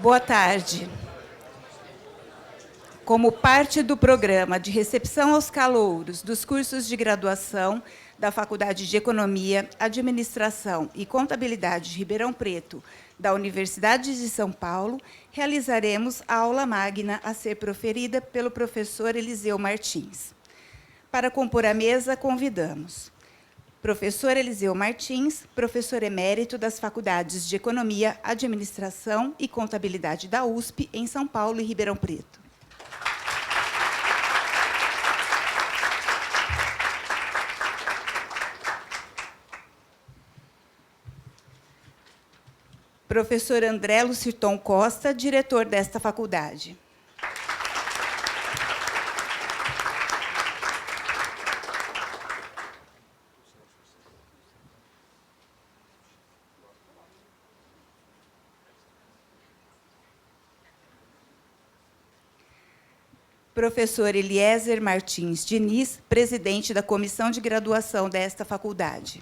Boa tarde. Como parte do programa de recepção aos calouros dos cursos de graduação da Faculdade de Economia, Administração e Contabilidade de Ribeirão Preto, da Universidade de São Paulo, realizaremos a aula magna a ser proferida pelo professor Eliseu Martins. Para compor a mesa, convidamos professor Eliseu Martins, professor emérito das Faculdades de Economia, Administração e Contabilidade da USP, em São Paulo e Ribeirão Preto. Professor André Lucirton Costa, diretor desta faculdade. Professor Eliezer Martins Diniz, presidente da comissão de graduação desta faculdade.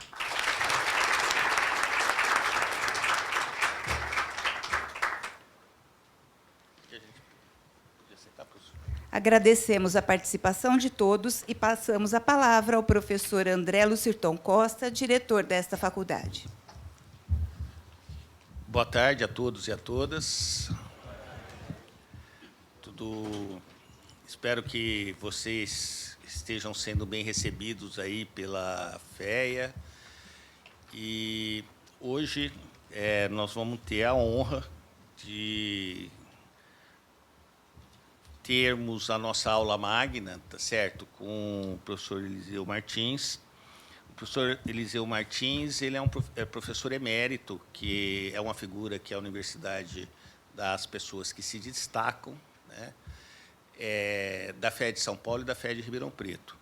Agradecemos a participação de todos e passamos a palavra ao professor André Lucirton Costa, diretor desta faculdade. Boa tarde a todos e a todas. Espero que vocês estejam sendo bem recebidos aí pela FEA. E hoje nós vamos ter a honra de termos a nossa aula magna, tá certo, com o professor Eliseu Martins. O professor Eliseu Martins, ele é professor emérito, que é uma figura que a universidade das pessoas que se destacam, né, da FEA de São Paulo e da FEA de Ribeirão Preto.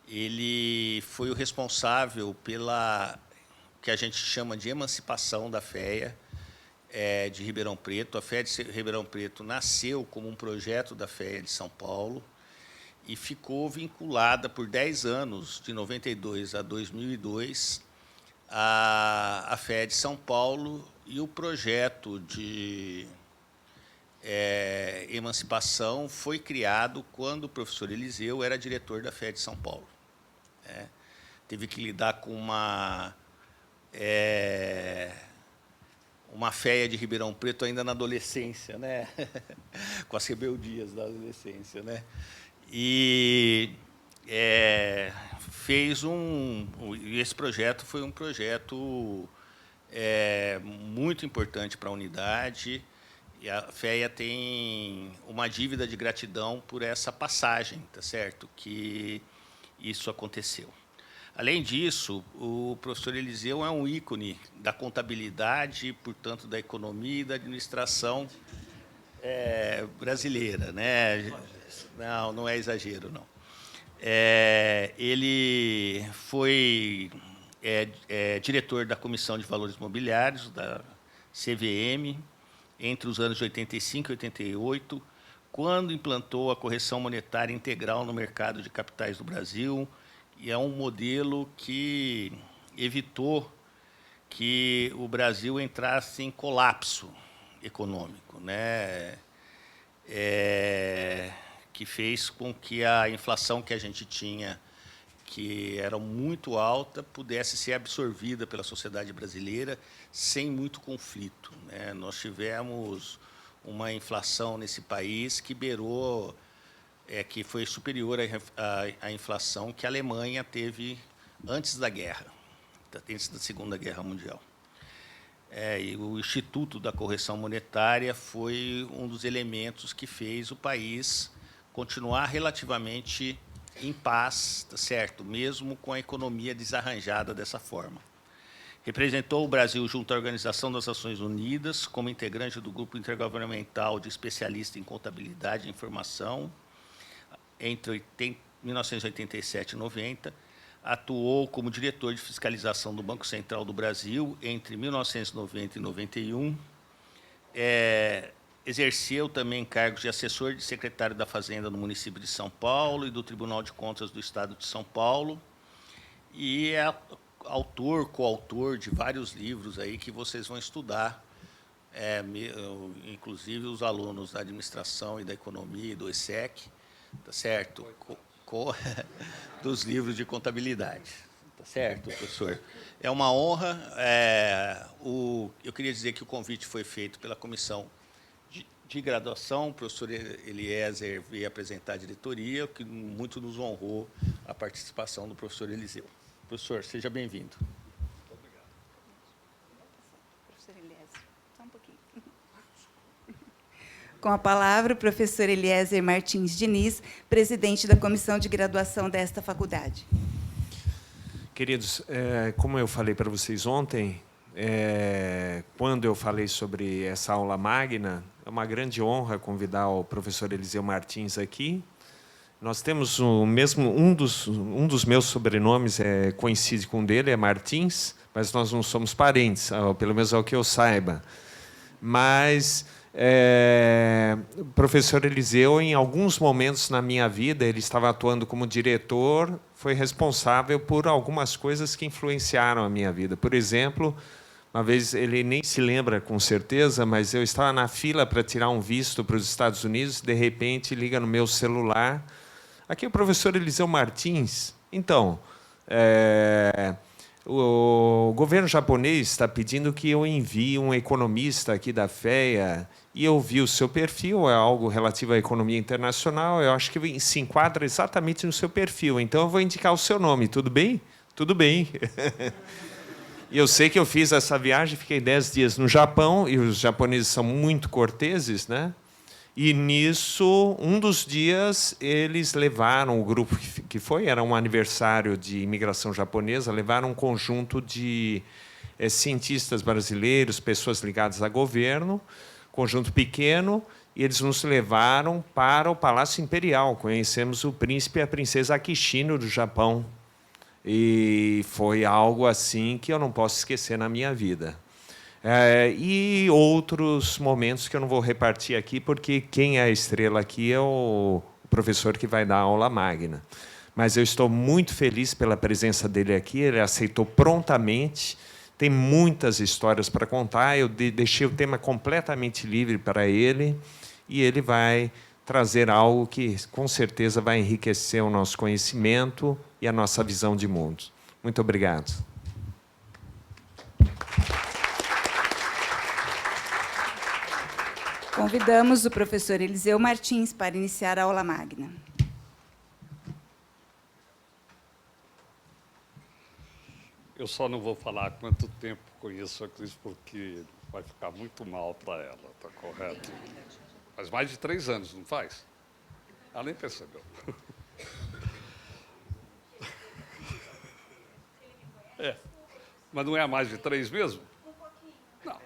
Ele foi o responsável pela que a gente chama de emancipação da FEA de Ribeirão Preto. A FEA de Ribeirão Preto nasceu como um projeto da FEA de São Paulo e ficou vinculada por 10 anos, de 92 a 2002, à FEA de São Paulo, e o projeto de emancipação foi criado quando o professor Eliseu era diretor da FEA de São Paulo. Teve que lidar com uma FEA de Ribeirão Preto ainda na adolescência, né? Com as rebeldias da adolescência, né? E esse projeto foi um projeto muito importante para a unidade, e a FEA tem uma dívida de gratidão por essa passagem, tá certo? Que isso aconteceu. Além disso, o professor Eliseu é um ícone da contabilidade, portanto, da economia e da administração brasileira, né? Não é exagero, não. Ele foi diretor da Comissão de Valores Mobiliários, da CVM, entre os anos de 85 e 88, quando implantou a correção monetária integral no mercado de capitais do Brasil, e é um modelo que evitou que o Brasil entrasse em colapso econômico, né? Que fez com que a inflação que a gente tinha, que era muito alta, pudesse ser absorvida pela sociedade brasileira sem muito conflito, né? Nós tivemos uma inflação nesse país que beirou, que foi superior à inflação que a Alemanha teve antes da guerra, antes da Segunda Guerra Mundial. E o Instituto da Correção Monetária foi um dos elementos que fez o país continuar relativamente em paz, tá certo? Mesmo com a economia desarranjada dessa forma. Representou o Brasil junto à Organização das Nações Unidas como integrante do Grupo Intergovernamental de Especialistas em Contabilidade e Informação entre 1987 e 90. Atuou como diretor de fiscalização do Banco Central do Brasil entre 1990 e 91. Exerceu também cargos de assessor de secretário da Fazenda no município de São Paulo e do Tribunal de Contas do Estado de São Paulo. E é coautor de vários livros aí que vocês vão estudar inclusive os alunos da administração e da economia e do ESSEC, tá certo? Dos livros de contabilidade, tá certo, professor? É uma honra. Eu queria dizer que o convite foi feito pela comissão de graduação, o professor Eliezer veio apresentar a diretoria, o que muito nos honrou a participação do professor Eliseu. Professor, seja bem-vindo. Obrigado. Professor Eliezer, só um pouquinho. Com a palavra, o professor Eliezer Martins Diniz, presidente da comissão de graduação desta faculdade. Queridos, como eu falei para vocês ontem, quando eu falei sobre essa aula magna, é uma grande honra convidar o professor Eliseu Martins aqui. Nós temos o mesmo, um dos meus sobrenomes coincide com o dele, é Martins, mas nós não somos parentes, pelo menos é o que eu saiba. Mas o professor Eliseu, em alguns momentos na minha vida, ele estava atuando como diretor, foi responsável por algumas coisas que influenciaram a minha vida. Por exemplo, uma vez, ele nem se lembra com certeza, mas eu estava na fila para tirar um visto para os Estados Unidos, de repente liga no meu celular. Aqui é o professor Eliseu Martins. Então, o governo japonês está pedindo que eu envie um economista aqui da FEA, e eu vi o seu perfil, é algo relativo à economia internacional, eu acho que se enquadra exatamente no seu perfil, então eu vou indicar o seu nome, tudo bem? Tudo bem. E eu sei que eu fiz essa viagem, fiquei 10 dias no Japão, e os japoneses são muito corteses, né? E, nisso, um dos dias, eles levaram, o grupo que foi, era um aniversário de imigração japonesa, levaram um conjunto de cientistas brasileiros, pessoas ligadas a governo, conjunto pequeno, e eles nos levaram para o Palácio Imperial. Conhecemos o príncipe e a princesa Akishino do Japão. E foi algo assim que eu não posso esquecer na minha vida. E outros momentos que eu não vou repartir aqui, porque quem é a estrela aqui é o professor que vai dar a aula magna. Mas eu estou muito feliz pela presença dele aqui, ele aceitou prontamente, tem muitas histórias para contar, eu deixei o tema completamente livre para ele, e ele vai trazer algo que, com certeza, vai enriquecer o nosso conhecimento e a nossa visão de mundo. Muito obrigado. Convidamos o professor Eliseu Martins para iniciar a aula magna. Eu só não vou falar quanto tempo conheço a Cris, porque vai ficar muito mal para ela, está correto? Faz mais de 3 anos, não faz? Ela nem percebeu. Mas não é há mais de 3 mesmo? Não.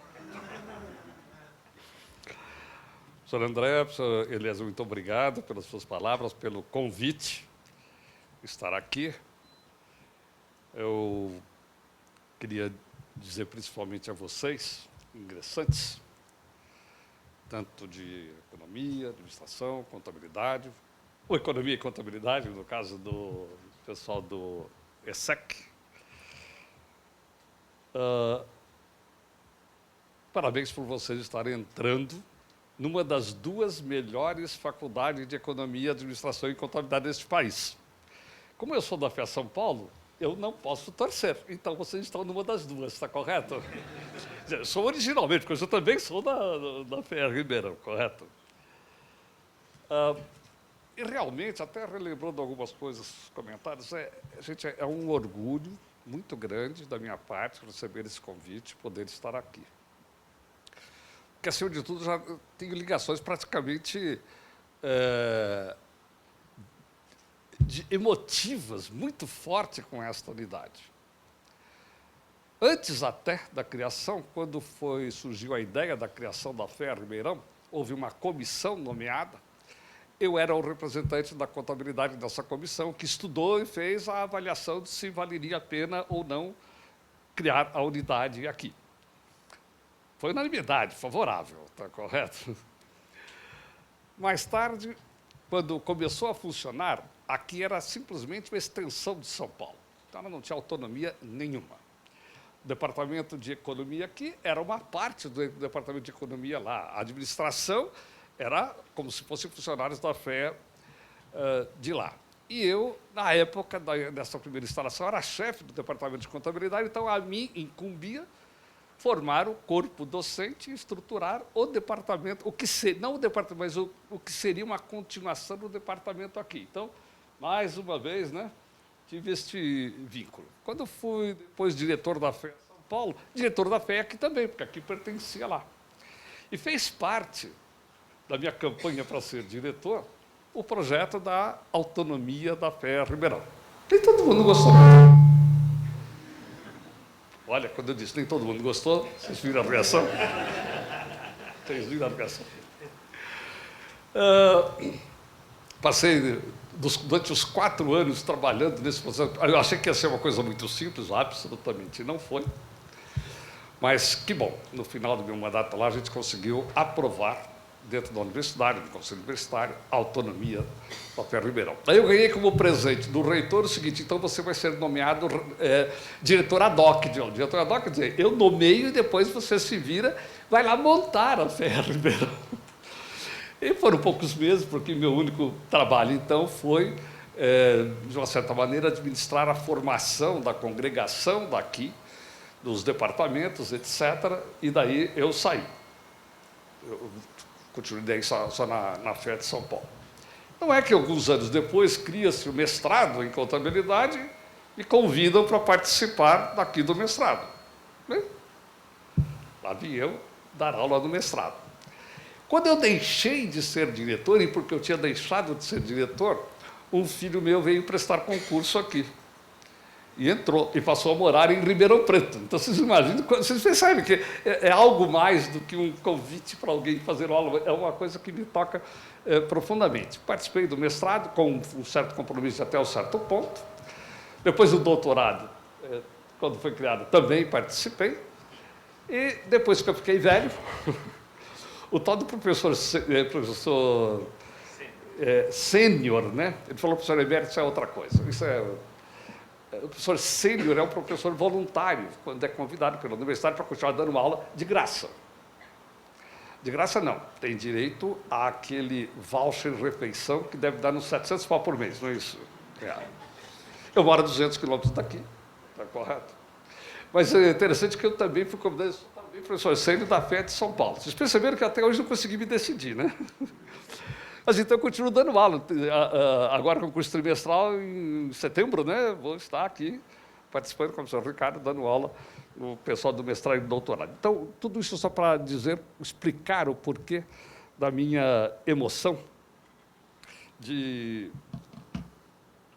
Professor André, professor Eliezer, muito obrigado pelas suas palavras, pelo convite estar aqui. Eu queria dizer principalmente a vocês, ingressantes, tanto de economia, administração, contabilidade, ou economia e contabilidade, no caso do pessoal do ESSEC. Parabéns por vocês estarem entrando numa das 2 melhores faculdades de economia, administração e contabilidade deste país. Como eu sou da FEA São Paulo, eu não posso torcer. Então, vocês estão numa das 2, está correto? Eu sou originalmente, porque eu também sou da FEA Ribeirão, correto? E realmente, até relembrando algumas coisas, comentários, gente, é um orgulho muito grande da minha parte receber esse convite, poder estar aqui. Porque, acima de tudo, já tenho ligações praticamente emotivas, muito fortes com esta unidade. Antes até da criação, quando surgiu a ideia da criação da FEA Ribeirão, houve uma comissão nomeada. Eu era o representante da contabilidade dessa comissão, que estudou e fez a avaliação de se valeria a pena ou não criar a unidade aqui. Foi unanimidade, favorável, está correto? Mais tarde, quando começou a funcionar, aqui era simplesmente uma extensão de São Paulo. Então, ela não tinha autonomia nenhuma. Departamento de Economia aqui era uma parte do Departamento de Economia lá. A administração era como se fossem funcionários da FEA de lá. E eu, na época dessa primeira instalação, era chefe do Departamento de Contabilidade, então a mim incumbia formar o corpo docente e estruturar o departamento, não o departamento, mas o que seria uma continuação do departamento aqui. Então, mais uma vez, né, tive este vínculo. Quando fui depois diretor da FEA São Paulo, diretor da FEA aqui também, porque aqui pertencia lá. E fez parte da minha campanha para ser diretor o projeto da autonomia da FEA Ribeirão. Nem todo mundo gostou. Olha, quando eu disse nem todo mundo gostou, vocês viram a reação? Vocês viram a reação? Passei durante os 4 anos trabalhando nesse processo. Eu achei que ia ser uma coisa muito simples, absolutamente não foi. Mas que bom, no final do meu mandato lá, a gente conseguiu aprovar, dentro da universidade, do Conselho Universitário, a autonomia da FEA Ribeirão. Aí eu ganhei como presente do reitor o seguinte: então você vai ser nomeado diretor ad hoc. Diretor ad hoc quer dizer, eu nomeio e depois você se vira, vai lá montar a FEA Ribeirão. E foram poucos meses, porque meu único trabalho, então, foi, de uma certa maneira, administrar a formação da congregação daqui, dos departamentos, etc., e daí eu saí. Eu continuei só na FEA de São Paulo. Não é que alguns anos depois cria-se o mestrado em contabilidade e convidam para participar daqui do mestrado. Né? Lá vim eu dar aula no mestrado. Quando eu deixei de ser diretor, e porque eu tinha deixado de ser diretor, um filho meu veio prestar concurso aqui. E entrou, e passou a morar em Ribeirão Preto. Então, vocês imaginam, vocês percebem que é algo mais do que um convite para alguém fazer aula, é uma coisa que me toca profundamente. Participei do mestrado, com um certo compromisso até um certo ponto. Depois do doutorado, quando foi criado, também participei. E depois que eu fiquei velho, o tal do professor sênior, né? Ele falou, professor emérito, isso é outra coisa. O professor sênior é um professor voluntário, quando é convidado pela universidade para continuar dando uma aula de graça. De graça, não. Tem direito àquele voucher refeição que deve dar uns 700 pau por mês, não é isso? Eu moro a 200 quilômetros daqui, está correto? Mas é interessante que eu também fui convidado, professor sênior da FEA de São Paulo. Vocês perceberam que até hoje não consegui me decidir, né? Mas então eu continuo dando aula. Agora, com o curso trimestral, em setembro, né, vou estar aqui participando com o professor Ricardo, dando aula no pessoal do mestrado e do doutorado. Então, tudo isso só para explicar o porquê da minha emoção de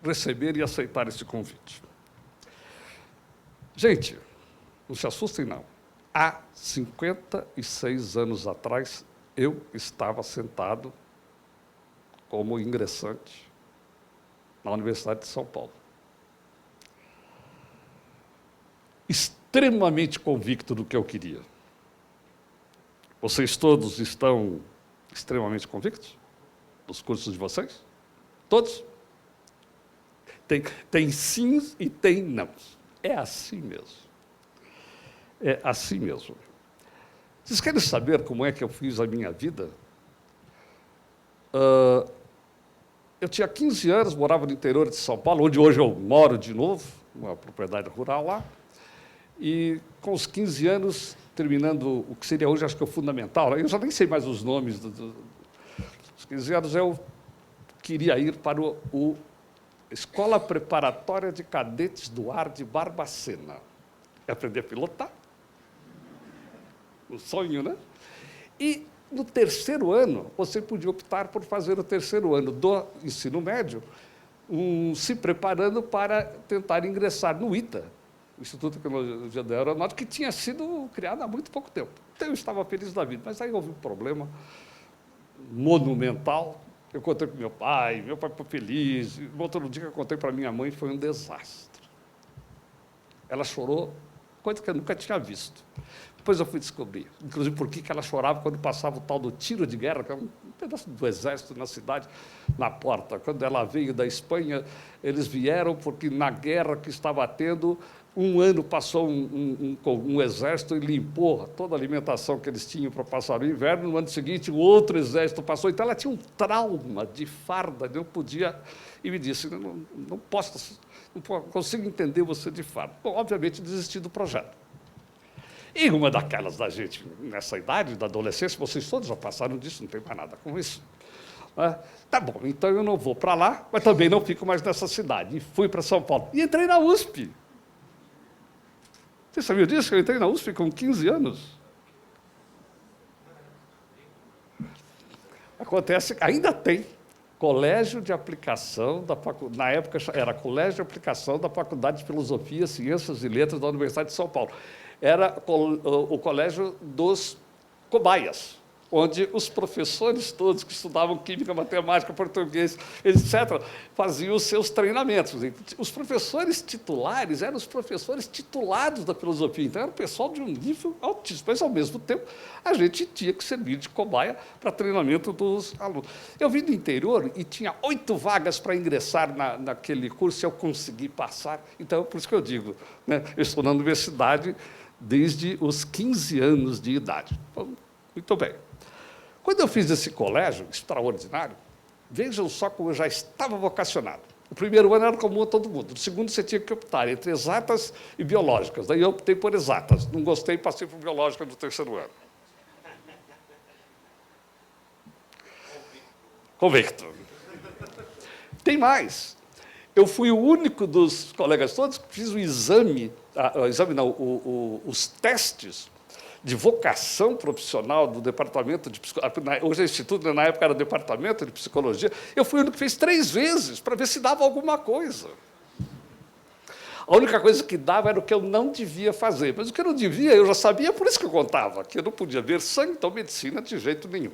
receber e aceitar esse convite. Gente, não se assustem, não. Há 56 anos atrás, eu estava sentado como ingressante na Universidade de São Paulo. Extremamente convicto do que eu queria. Vocês todos estão extremamente convictos dos cursos de vocês? Todos? Tem sims e tem nãos. É assim mesmo. É assim mesmo. Vocês querem saber como é que eu fiz a minha vida? Eu tinha 15 anos, morava no interior de São Paulo, onde hoje eu moro de novo, uma propriedade rural lá, e com os 15 anos, terminando o que seria hoje, acho que é o fundamental, eu já nem sei mais os nomes, os 15 anos eu queria ir para o Escola Preparatória de Cadetes do Ar de Barbacena. Aprender a pilotar. Um sonho, né? E no terceiro ano, você podia optar por fazer o terceiro ano do ensino médio, se preparando para tentar ingressar no ITA, o Instituto de Tecnologia da Aeronáutica, que tinha sido criado há muito pouco tempo. Então, eu estava feliz da vida, mas aí houve um problema monumental. Eu contei para meu pai ficou feliz. No outro dia que eu contei para minha mãe, foi um desastre. Ela chorou, coisa que eu nunca tinha visto. Depois eu fui descobrir, inclusive, por que ela chorava quando passava o tal do tiro de guerra, que é um pedaço do exército na cidade, na porta. Quando ela veio da Espanha, eles vieram porque, na guerra que estava tendo, Um ano passou um exército e limpou toda a alimentação que eles tinham para passar o inverno. No ano seguinte, o outro exército passou. Então, ela tinha um trauma de farda, não podia... E me disse, não consigo entender você de farda. Bom, obviamente, desisti do projeto. E uma daquelas da gente, nessa idade, da adolescência, vocês todos já passaram disso, não tem mais nada com isso. Tá bom, então eu não vou para lá, mas também não fico mais nessa cidade. E fui para São Paulo. E entrei na USP. Você sabia disso? Eu entrei na USP com 15 anos. Acontece que ainda tem colégio de aplicação da faculdade, na época era colégio de aplicação da Faculdade de Filosofia, Ciências e Letras da Universidade de São Paulo. Era o colégio dos cobaias, onde os professores todos que estudavam química, matemática, português, etc., faziam os seus treinamentos. Os professores titulares eram os professores titulados da filosofia, então era o pessoal de um nível altíssimo, mas, ao mesmo tempo, a gente tinha que servir de cobaia para treinamento dos alunos. Eu vim do interior e tinha 8 vagas para ingressar naquele curso, e eu consegui passar. Então, por isso que eu digo, né, eu estou na universidade desde os 15 anos de idade. Então, muito bem. Quando eu fiz esse colégio extraordinário, vejam só como eu já estava vocacionado. O primeiro ano era comum a todo mundo. No segundo, você tinha que optar entre exatas e biológicas. Daí eu optei por exatas. Não gostei e passei por biológica no terceiro ano. Convicto. Tem mais. Eu fui o único dos colegas todos que fiz o exame, os testes de vocação profissional do Departamento de Psicologia, hoje é Instituto, na época era Departamento de Psicologia, eu fui o único que fez 3 vezes para ver se dava alguma coisa. A única coisa que dava era o que eu não devia fazer, mas o que eu não devia, eu já sabia, por isso que eu contava, que eu não podia ver sangue, então medicina de jeito nenhum.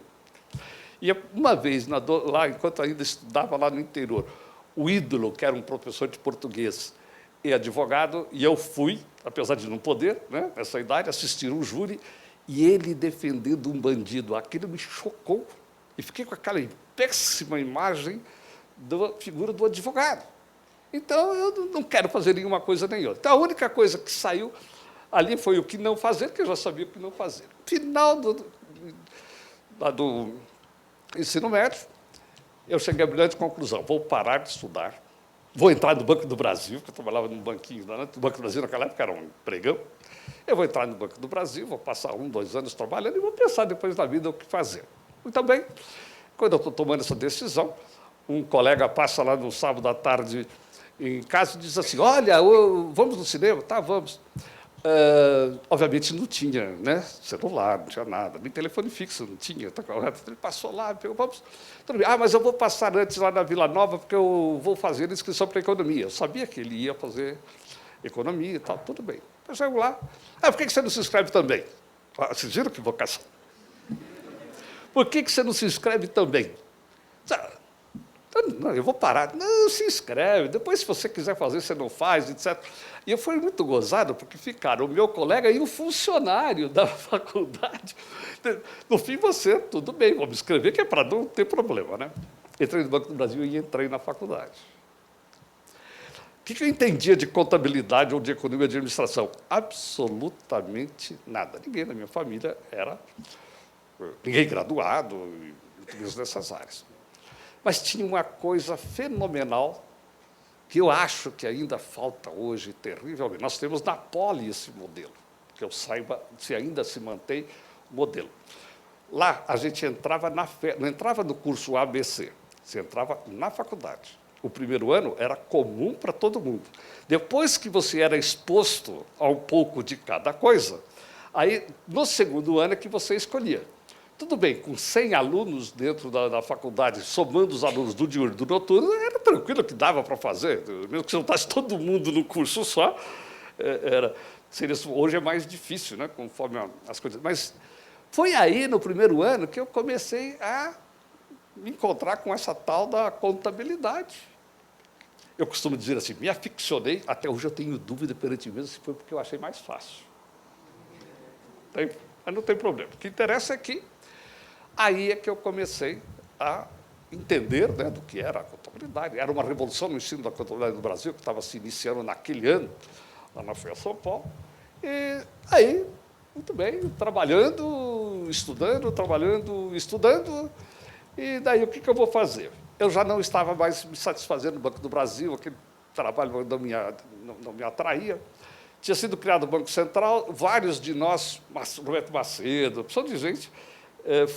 E uma vez, lá, enquanto ainda estudava lá no interior, o ídolo, que era um professor de português, e advogado, e eu fui, apesar de não poder, né, nessa idade, assistir um júri, e ele defendendo um bandido. Aquilo me chocou, e fiquei com aquela péssima imagem da figura do advogado. Então, eu não quero fazer nenhuma coisa nem outra. Então, a única coisa que saiu ali foi o que não fazer, porque eu já sabia o que não fazer. Final do ensino médio, eu cheguei à brilhante conclusão, vou parar de estudar, vou entrar no Banco do Brasil, porque eu trabalhava num banquinho, o Banco do Brasil naquela época era um empregão. Eu vou entrar no Banco do Brasil, vou passar 1, 2 anos trabalhando e vou pensar depois na vida o que fazer. Muito bem, quando eu estou tomando essa decisão, um colega passa lá no sábado à tarde em casa e diz assim, olha, vamos no cinema? Tá, vamos. Obviamente não tinha, né, celular, não tinha nada, nem telefone fixo não tinha. Tá correto? Ele passou lá, pegou, vamos. Tudo bem. Mas eu vou passar antes lá na Vila Nova, porque eu vou fazer inscrição para economia. Eu sabia que ele ia fazer economia e tal, tudo bem. Eu chego lá. Por que você não se inscreve também? Vocês viram que vocação? Por que você não se inscreve também? Não, eu vou parar. Não, se inscreve. Depois, se você quiser fazer, você não faz, etc. E eu fui muito gozado, porque ficaram o meu colega e o funcionário da faculdade. No fim, você, tudo bem, vou me inscrever, que é para não ter problema, né? Entrei no Banco do Brasil e entrei na faculdade. O que eu entendia de contabilidade ou de economia e de administração? Absolutamente nada. Ninguém na minha família era... Ninguém graduado, e mesmo nessas áreas. Mas tinha uma coisa fenomenal que eu acho que ainda falta hoje, terrivelmente. Nós temos na Poli esse modelo, que eu saiba se ainda se mantém o modelo. Lá, a gente entrava não entrava no curso ABC, você entrava na faculdade. O primeiro ano era comum para todo mundo. Depois que você era exposto a um pouco de cada coisa, aí, no segundo ano é que você escolhia. Tudo bem, com 100 alunos dentro da faculdade, somando os alunos do diurno e do noturno, era tranquilo que dava para fazer. Mesmo que você juntasse todo mundo no curso só, hoje é mais difícil, né, conforme as coisas. Mas foi aí, no primeiro ano, que eu comecei a me encontrar com essa tal da contabilidade. Eu costumo dizer assim, me aficionei, até hoje eu tenho dúvida perante mim se foi porque eu achei mais fácil. Mas não tem problema. O que interessa é que aí é que eu comecei a entender, né, do que era a contabilidade. Era uma revolução no ensino da contabilidade no Brasil, que estava se iniciando naquele ano, lá na FEA São Paulo. E aí, muito bem, trabalhando, estudando. E daí, o que eu vou fazer? Eu já não estava mais me satisfazendo no Banco do Brasil, aquele trabalho não me atraía. Tinha sido criado o Banco Central, vários de nós, Roberto Macedo, opção de gente,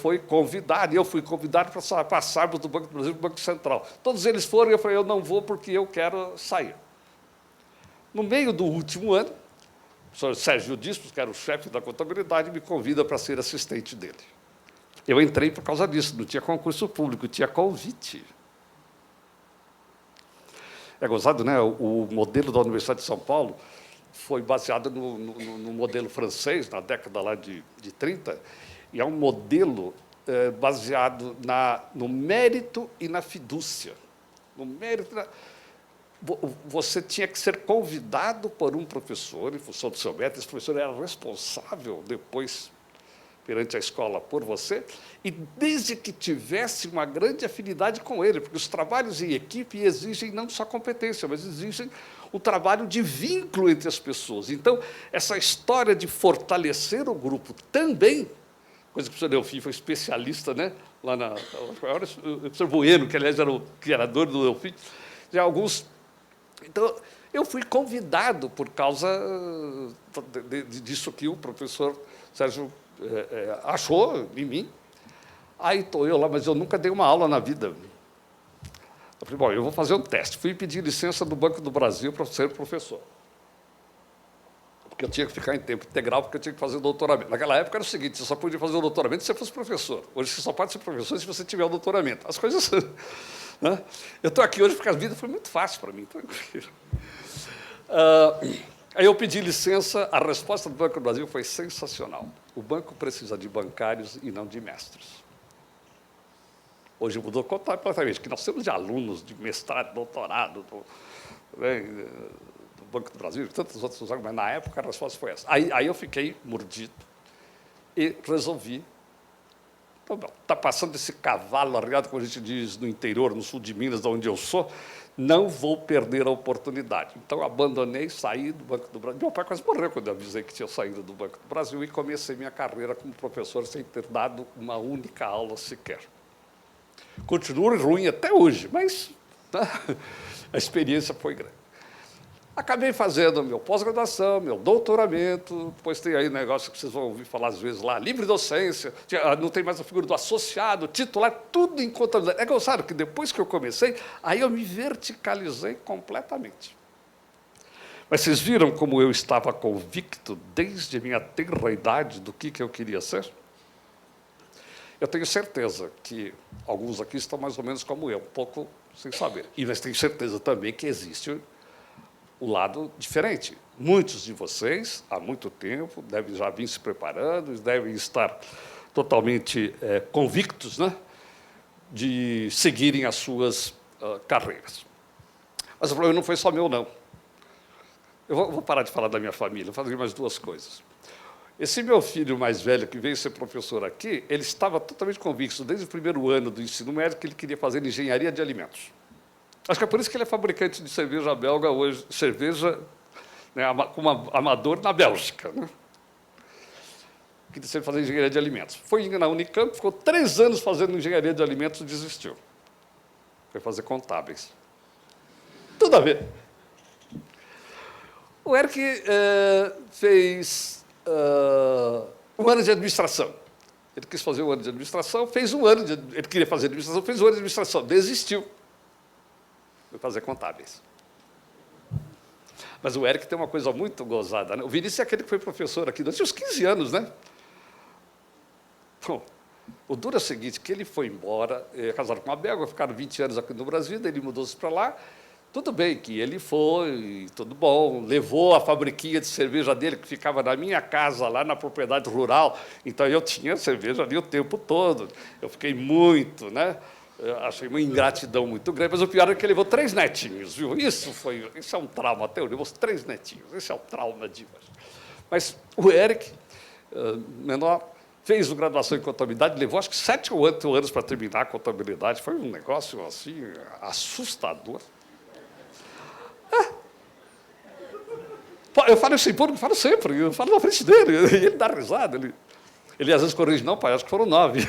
foi convidado, e eu fui convidado para passarmos do Banco do Brasil para o Banco Central. Todos eles foram, e eu falei, eu não vou porque eu quero sair. No meio do último ano, o professor Sérgio Dispos, que era o chefe da contabilidade, me convida para ser assistente dele. Eu entrei por causa disso, não tinha concurso público, tinha convite. É gozado, né? O modelo da Universidade de São Paulo foi baseado no modelo francês, na década lá de 30, e é um modelo baseado no mérito e na fidúcia. No mérito, você tinha que ser convidado por um professor, em função do seu mérito, esse professor era responsável depois perante a escola por você, e desde que tivesse uma grande afinidade com ele, porque os trabalhos em equipe exigem não só competência, mas exigem o trabalho de vínculo entre as pessoas. Então, essa história de fortalecer o grupo também, coisa que o professor Delfim foi especialista, né? Lá o professor Bueno, que, aliás, era o criador do Delfim, já alguns... Então, eu fui convidado por causa disso que o professor Sérgio achou em mim. Aí estou eu lá, mas eu nunca dei uma aula na vida. Eu falei, bom, eu vou fazer um teste. Fui pedir licença do Banco do Brasil para ser professor. Porque eu tinha que ficar em tempo integral, porque eu tinha que fazer doutoramento. Naquela época era o seguinte, você só podia fazer o doutoramento se você fosse professor. Hoje você só pode ser professor se você tiver o doutoramento. As coisas... Né? Eu estou aqui hoje porque a vida foi muito fácil para mim. Aí eu pedi licença, a resposta do Banco do Brasil foi sensacional. O banco precisa de bancários e não de mestres. Hoje mudou completamente, que nós temos de alunos de mestrado, doutorado, do Banco do Brasil, e tantos outros lugares, mas na época a resposta foi essa. Aí eu fiquei mordido e resolvi. Está passando esse cavalo largado, como a gente diz no interior, no sul de Minas, de onde eu sou, não vou perder a oportunidade. Então, abandonei, saí do Banco do Brasil. Meu pai quase morreu quando eu avisei que tinha saído do Banco do Brasil e comecei minha carreira como professor sem ter dado uma única aula sequer. Continuo ruim até hoje, mas a experiência foi grande. Acabei fazendo meu pós-graduação, meu doutoramento, depois tem aí negócio que vocês vão ouvir falar às vezes lá, livre docência, não tem mais a figura do associado, titular, tudo em contabilidade. É gostado que depois que eu comecei, aí eu me verticalizei completamente. Mas vocês viram como eu estava convicto, desde a minha tenra idade, do que eu queria ser? Eu tenho certeza que alguns aqui estão mais ou menos como eu, um pouco sem saber. Mas tenho certeza também que existe o lado diferente. Muitos de vocês, há muito tempo, devem já vir se preparando, devem estar totalmente convictos, né, de seguirem as suas carreiras. Mas o problema não foi só meu, não. Eu vou parar de falar da minha família, vou fazer mais duas coisas. Esse meu filho mais velho, que veio ser professor aqui, ele estava totalmente convicto, desde o primeiro ano do ensino médio, que ele queria fazer engenharia de alimentos. Acho que é por isso que ele é fabricante de cerveja belga hoje, cerveja, né, como amador na Bélgica. Né? Queria sempre fazer engenharia de alimentos. Foi na Unicamp, ficou 3 anos fazendo engenharia de alimentos e desistiu. Foi fazer contábeis. Tudo a ver. O Eric fez 1 ano de administração. Ele quis fazer 1 ano de administração, fez 1 ano ele queria fazer administração, fez 1 ano de administração, desistiu. Foi fazer contábeis. Mas o Eric tem uma coisa muito gozada, né? O Vinícius é aquele que foi professor aqui durante uns 15 anos, né? Bom, o duro é o seguinte, que ele foi embora, casado com uma belga, ficaram 20 anos aqui no Brasil, daí ele mudou-se para lá. Tudo bem que ele foi, tudo bom, levou a fabriquinha de cerveja dele, que ficava na minha casa, lá na propriedade rural. Então, eu tinha cerveja ali o tempo todo. Eu fiquei muito, né? Achei uma ingratidão muito grande, mas o pior é que ele levou 3 netinhos, viu? Isso é um trauma até hoje, levou 3 netinhos, esse é o trauma de hoje. Mas o Eric, menor, fez graduação em contabilidade, levou acho que 7 ou 8 anos para terminar a contabilidade, foi um negócio assim, assustador. Eu falo isso em público, falo sempre, eu falo na frente dele, e ele dá risada. Ele às vezes corrige, não, pai, acho que foram 9.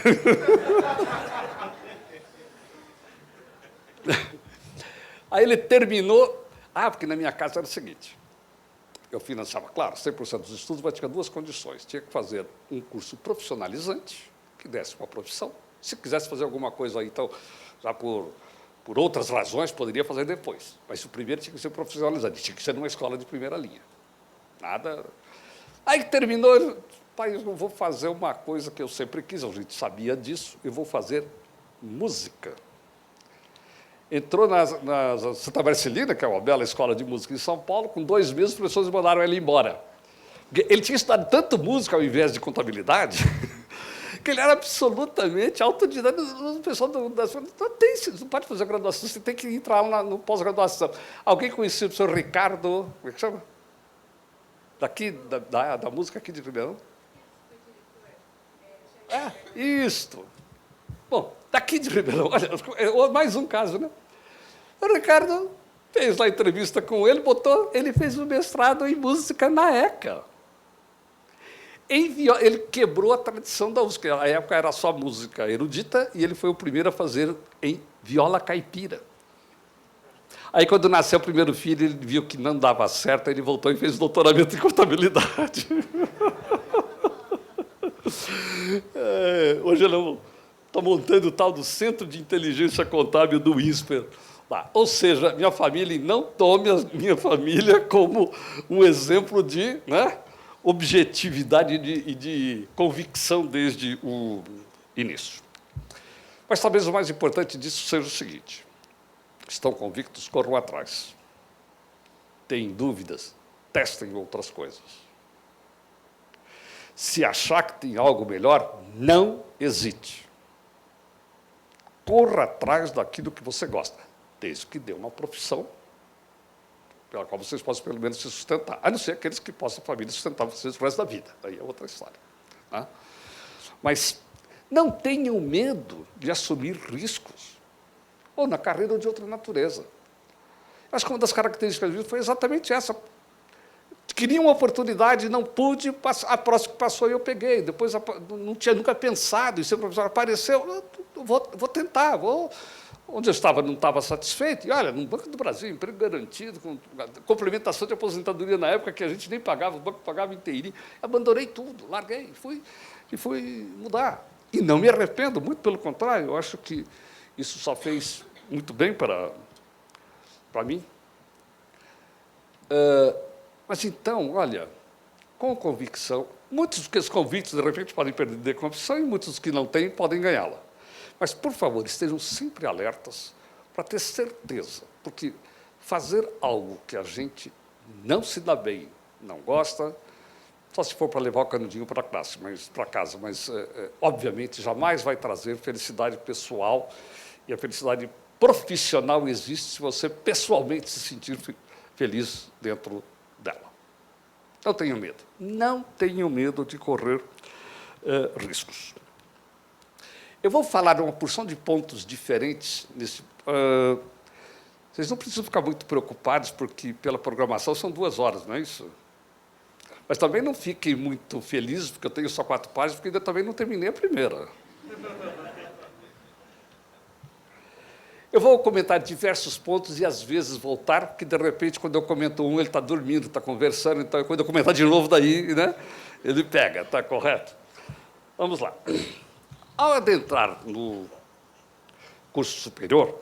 Aí ele terminou. Porque na minha casa era o seguinte, eu financiava, claro, 100% dos estudos, mas tinha duas condições. Tinha que fazer um curso profissionalizante, que desse uma profissão. Se quisesse fazer alguma coisa aí, então, já por outras razões, poderia fazer depois. Mas o primeiro tinha que ser profissionalizante, tinha que ser numa escola de primeira linha. Nada. Aí terminou, pai, eu vou fazer uma coisa que eu sempre quis, a gente sabia disso, eu vou fazer música. Entrou na Santa Marcelina, que é uma bela escola de música em São Paulo, com 2 meses, os professores mandaram ele embora. Ele tinha estudado tanto música ao invés de contabilidade, que ele era absolutamente autodidata. O pessoal não pode fazer graduação, você tem que entrar lá no pós-graduação. Alguém conhecia o professor Ricardo, como é que chama? Daqui, da música aqui de Ribeirão? Isto. Bom, daqui de Ribeirão, olha, mais um caso, né? O Ricardo fez lá a entrevista com ele, ele fez o mestrado em música na ECA. Ele quebrou a tradição da música. Na época era só música erudita, e ele foi o primeiro a fazer em viola caipira. Aí, quando nasceu o primeiro filho, ele viu que não dava certo, ele voltou e fez doutoramento em contabilidade. Hoje ele está montando o tal do Centro de Inteligência Contábil do INSPER. Ou seja, minha família, não tome a minha família como um exemplo de objetividade e de convicção desde o início. Mas talvez o mais importante disso seja o seguinte: estão convictos, corram atrás. Têm dúvidas, testem outras coisas. Se achar que tem algo melhor, não hesite. Corra atrás daquilo que você gosta, desde que dê uma profissão pela qual vocês possam, pelo menos, se sustentar. A não ser aqueles que possam, a família, sustentar vocês o resto da vida. Aí é outra história. Tá? Mas não tenham medo de assumir riscos, ou na carreira ou de outra natureza. Acho que uma das características disso foi exatamente essa. Queria uma oportunidade, não pude, a próxima que passou eu peguei. Depois não tinha nunca pensado, e se o professor apareceu, vou tentar, onde eu estava não estava satisfeito, e olha, no Banco do Brasil, emprego garantido, com complementação de aposentadoria na época que a gente nem pagava, o banco pagava inteirinho, abandonei tudo, larguei, e fui mudar. E não me arrependo, muito pelo contrário, eu acho que isso só fez muito bem para mim. Mas então, olha, com convicção, muitos dos convictos, de repente, podem perder convicção, e muitos que não têm podem ganhá-la. Mas, por favor, estejam sempre alertas para ter certeza, porque fazer algo que a gente não se dá bem, não gosta, só se for para levar o canudinho para casa, mas obviamente, jamais vai trazer felicidade pessoal, e a felicidade profissional existe se você pessoalmente se sentir feliz dentro dela. Não tenham medo. Não tenham medo de correr riscos. Eu vou falar uma porção de pontos diferentes nesse. Vocês não precisam ficar muito preocupados, porque pela programação são 2 horas, não é isso? Mas também não fiquem muito felizes, porque eu tenho só 4 páginas, porque ainda também não terminei a primeira. Eu vou comentar diversos pontos e, às vezes, voltar, porque, de repente, quando eu comento um, ele está dormindo, está conversando, então, quando eu comentar de novo, daí, ele pega, está correto? Vamos lá. Ao adentrar no curso superior,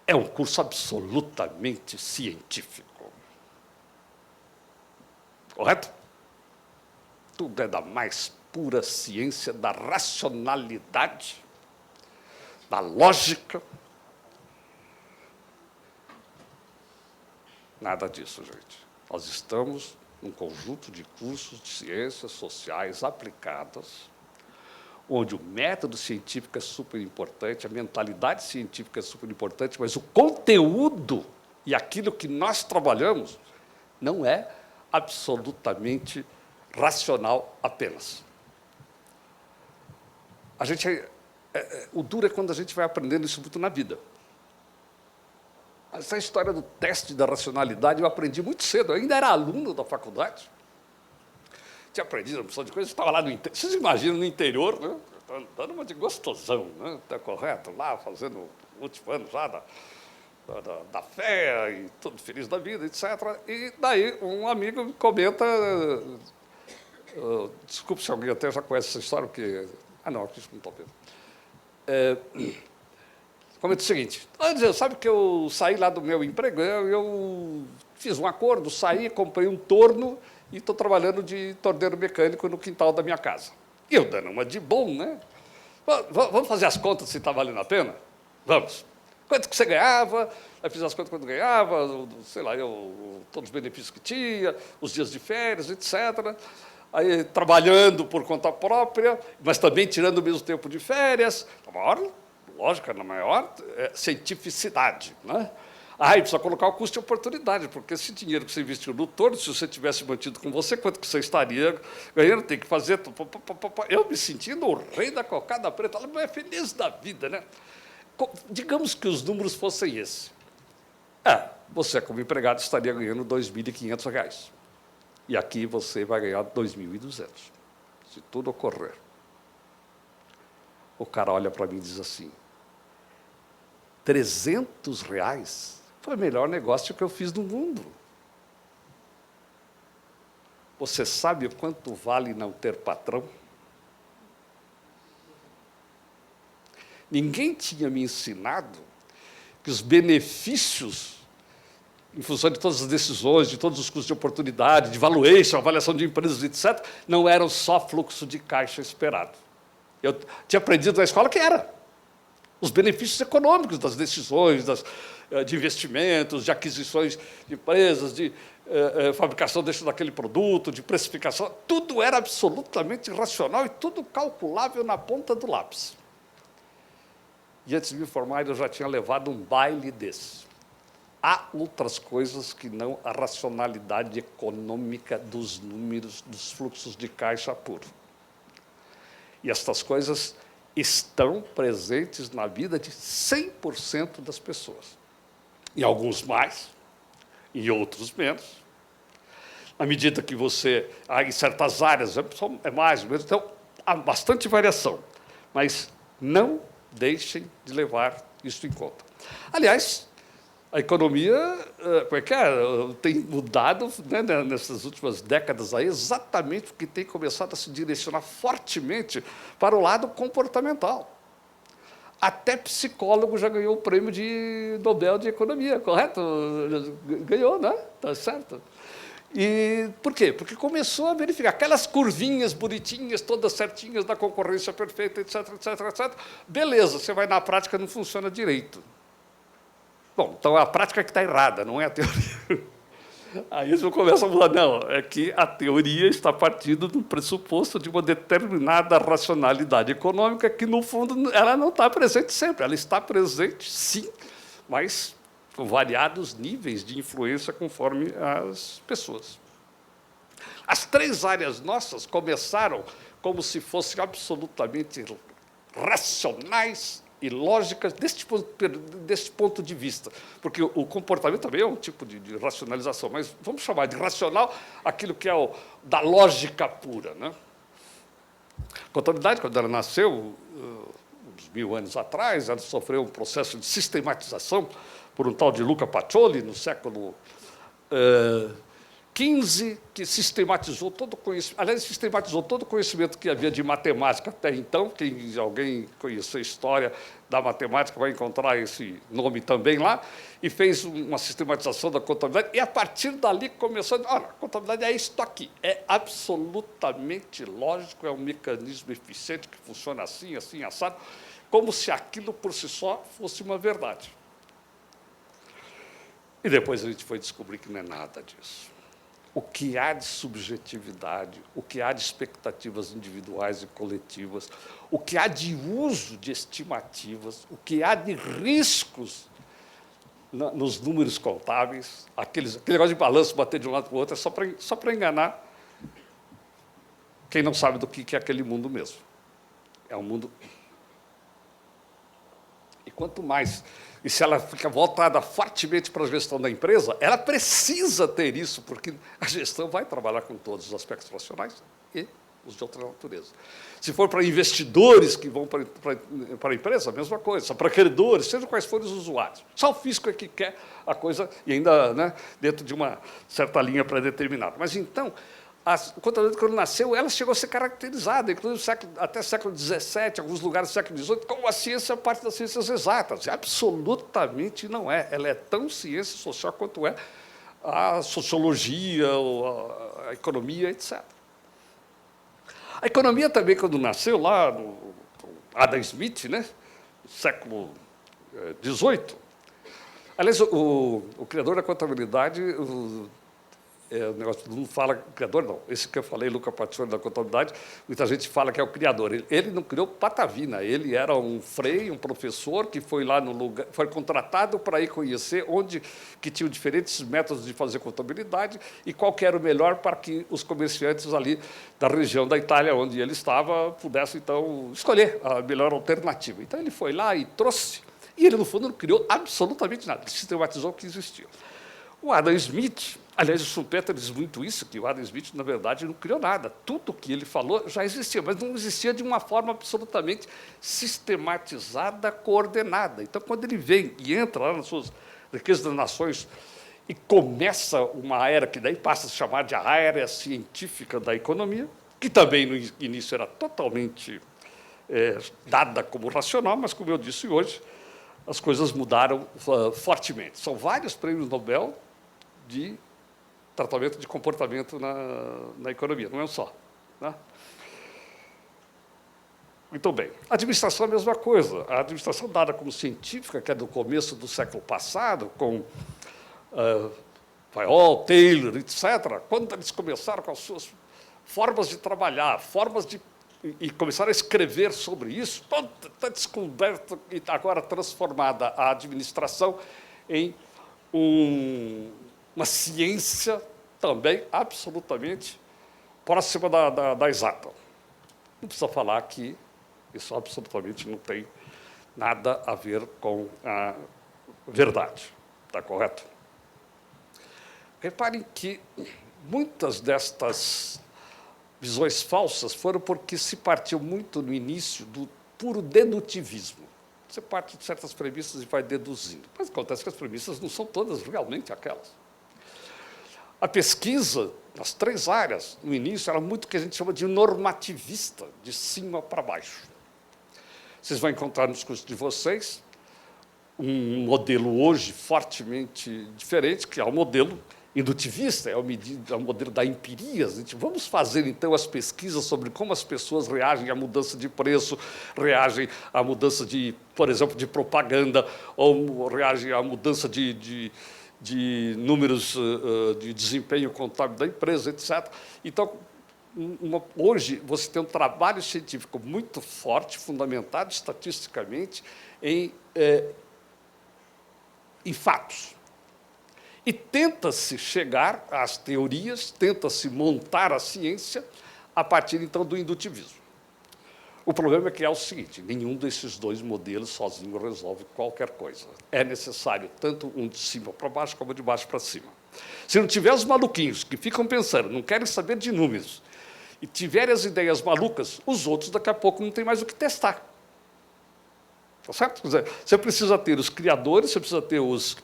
é um curso absolutamente científico. Correto? Tudo é da mais pura ciência, da racionalidade, da lógica. Nada disso, gente. Nós estamos num conjunto de cursos de ciências sociais aplicadas, onde o método científico é super importante, a mentalidade científica é super importante, mas o conteúdo e aquilo que nós trabalhamos não é absolutamente racional apenas. O duro é quando a gente vai aprendendo isso muito na vida. Essa história do teste da racionalidade eu aprendi muito cedo. Eu ainda era aluno da faculdade. Tinha aprendido uma opção de coisas. Estava lá no interior. Vocês imaginam no interior, né? Andando uma de gostosão, né? Tá correto? Lá, fazendo o último ano já da fé, e tudo feliz da vida, etc. E daí um amigo me comenta... desculpe se alguém até já conhece essa história, porque... Ah, não, aqui não estou vendo. Comenta o seguinte, sabe que eu saí lá do meu emprego, eu fiz um acordo, saí, comprei um torno e estou trabalhando de torneiro mecânico no quintal da minha casa. E eu dando uma de bom, né? Vamos fazer as contas se está valendo a pena? Vamos. Quanto que você ganhava? Aí fiz as contas quanto ganhava, sei lá, todos os benefícios que tinha, os dias de férias, etc. Aí trabalhando por conta própria, mas também tirando o mesmo tempo de férias. Lógica, na maior cientificidade. Né? Aí precisa colocar o custo de oportunidade, porque esse dinheiro que você investiu no torno, se você tivesse mantido com você, quanto que você estaria ganhando, tem que fazer... Eu me sentindo o rei da cocada preta, ela é feliz da vida. Né? Digamos que os números fossem esses. Você, como empregado, estaria ganhando R$ 2.500. E aqui você vai ganhar R$ 2.200, se tudo ocorrer. O cara olha para mim e diz assim, R$300 foi o melhor negócio que eu fiz no mundo. Você sabe o quanto vale não ter patrão? Ninguém tinha me ensinado que os benefícios, em função de todas as decisões, de todos os custos de oportunidade, de valuation, avaliação de empresas, etc., não eram só fluxo de caixa esperado. Eu tinha aprendido na escola que era. Os benefícios econômicos das decisões, de investimentos, de aquisições de empresas, de fabricação daquele produto, de precificação, tudo era absolutamente racional e tudo calculável na ponta do lápis. E antes de me formar, eu já tinha levado um baile desse. Há outras coisas que não a racionalidade econômica dos números, dos fluxos de caixa puro. E estas coisas estão presentes na vida de 100% das pessoas. Em alguns mais, em outros menos. À medida que você... em certas áreas é mais ou menos, então há bastante variação. Mas não deixem de levar isso em conta. Aliás, a economia tem mudado, né, nessas últimas décadas aí, exatamente porque tem começado a se direcionar fortemente para o lado comportamental. Até psicólogo já ganhou o prêmio de Nobel de Economia, correto? Ganhou, né? Tá certo. E por quê? Porque começou a verificar aquelas curvinhas bonitinhas, todas certinhas, da concorrência perfeita, etc, etc, etc. Beleza, você vai na prática, não funciona direito. Bom, então é a prática que está errada, não é a teoria. Aí eles começam a falar, não, é que a teoria está partindo do pressuposto de uma determinada racionalidade econômica que, no fundo, ela não está presente sempre. Ela está presente, sim, mas com variados níveis de influência conforme as pessoas. As três áreas nossas começaram como se fossem absolutamente racionais e lógicas deste ponto de vista. Porque o comportamento também é um tipo de racionalização, mas vamos chamar de racional aquilo que é da lógica pura. Né? A contabilidade, quando ela nasceu, uns 1000 anos atrás, ela sofreu um processo de sistematização por um tal de Luca Pacioli, no século XV, que sistematizou todo o conhecimento, aliás, sistematizou todo o conhecimento que havia de matemática até então. Quem alguém conhecer a história da matemática vai encontrar esse nome também lá, e fez uma sistematização da contabilidade, e a partir dali começou a olha, a contabilidade é isto aqui, é absolutamente lógico, é um mecanismo eficiente que funciona assim, assim, assado, como se aquilo por si só fosse uma verdade. E depois a gente foi descobrir que não é nada disso. O que há de subjetividade, o que há de expectativas individuais e coletivas, o que há de uso de estimativas, o que há de riscos nos números contábeis, aquele negócio de balanço, bater de um lado para o outro, é só para enganar quem não sabe do que é aquele mundo mesmo. É um mundo quanto mais, e se ela fica voltada fortemente para a gestão da empresa, ela precisa ter isso, porque a gestão vai trabalhar com todos os aspectos racionais e os de outra natureza. Se for para investidores que vão para a empresa, a mesma coisa. Para credores, seja quais forem os usuários. Só o fisco é que quer a coisa, e ainda, né, dentro de uma certa linha pré-determinada. Mas, então, a contabilidade, quando nasceu, ela chegou a ser caracterizada, inclusive até século XVII, alguns lugares do século XVIII, como a ciência parte das ciências exatas. Absolutamente não é. Ela é tão ciência social quanto é a sociologia, a economia, etc. A economia também, quando nasceu lá no Adam Smith, né, no século XVIII, aliás, o criador da contabilidade, o negócio, todo mundo fala criador, não. Esse que eu falei, Luca Pacioli, da contabilidade, muita gente fala que é o criador. Ele não criou patavina, ele era um frei, um professor que foi lá no lugar, foi contratado para ir conhecer onde que tinham diferentes métodos de fazer contabilidade e qual que era o melhor para que os comerciantes ali da região da Itália, onde ele estava, pudessem, então, escolher a melhor alternativa. Então, ele foi lá e trouxe. E ele, no fundo, não criou absolutamente nada. Ele sistematizou o que existia. O Adam Smith, aliás, o Schumpeter diz muito isso, que o Adam Smith, na verdade, não criou nada. Tudo o que ele falou já existia, mas não existia de uma forma absolutamente sistematizada, coordenada. Então, quando ele vem e entra lá nas suas riquezas das nações e começa uma era que daí passa a se chamar de a era científica da economia, que também, no início, era totalmente dada como racional, mas, como eu disse hoje, as coisas mudaram fortemente. São vários prêmios Nobel de tratamento de comportamento na economia, não é um só. Né? Muito bem. A administração é a mesma coisa. A administração dada como científica, que é do começo do século passado, com Fayol, Taylor, etc., quando eles começaram com as suas formas de trabalhar, e começaram a escrever sobre isso, está descoberto e agora transformada a administração em uma ciência também absolutamente próxima da exata. Não precisa falar que isso absolutamente não tem nada a ver com a verdade. Está correto? Reparem que muitas destas visões falsas foram porque se partiu muito no início do puro dedutivismo. Você parte de certas premissas e vai deduzindo. Mas acontece que as premissas não são todas realmente aquelas. A pesquisa, nas 3 áreas, no início, era muito o que a gente chama de normativista, de cima para baixo. Vocês vão encontrar nos cursos de vocês um modelo hoje fortemente diferente, que é o modelo indutivista, é o modelo da empiria. Vamos fazer, então, as pesquisas sobre como as pessoas reagem à mudança de preço, reagem à mudança, por exemplo, de propaganda, ou reagem à mudança de números de desempenho contábil da empresa, etc. Então, hoje, você tem um trabalho científico muito forte, fundamentado estatisticamente em fatos. E tenta-se chegar às teorias, tenta-se montar a ciência a partir, então, do indutivismo. O problema é que é o seguinte, nenhum desses 2 modelos sozinho resolve qualquer coisa. É necessário tanto um de cima para baixo como de baixo para cima. Se não tiver os maluquinhos que ficam pensando, não querem saber de números, e tiverem as ideias malucas, os outros, daqui a pouco, não tem mais o que testar. Tá certo? Quer dizer, você precisa ter os criadores, você precisa ter os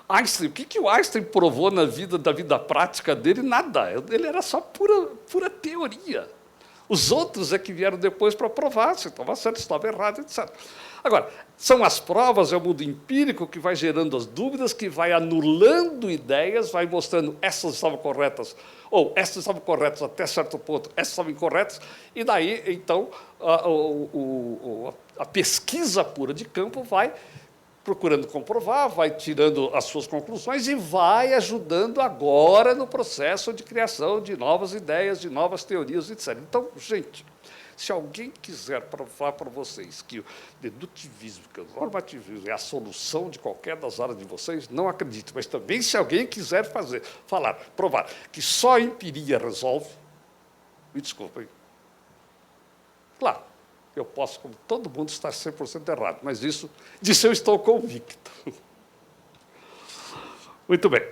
Einstein. O que o Einstein provou da vida prática dele? Nada. Ele era só pura teoria. Os outros é que vieram depois para provar se estava certo, se estava errado, etc. Agora, são as provas, é o mundo empírico que vai gerando as dúvidas, que vai anulando ideias, vai mostrando essas estavam corretas, ou essas estavam corretas até certo ponto, essas estavam incorretas, e daí, então, a pesquisa pura de campo vai procurando comprovar, vai tirando as suas conclusões e vai ajudando agora no processo de criação de novas ideias, de novas teorias, etc. Então, gente, se alguém quiser provar para vocês que o dedutivismo, que o normativismo é a solução de qualquer das áreas de vocês, não acredito. Mas também, se alguém quiser provar que só a empiria resolve, me desculpem. Claro, Eu posso, como todo mundo, estar 100% errado, mas disso eu estou convicto. Muito bem.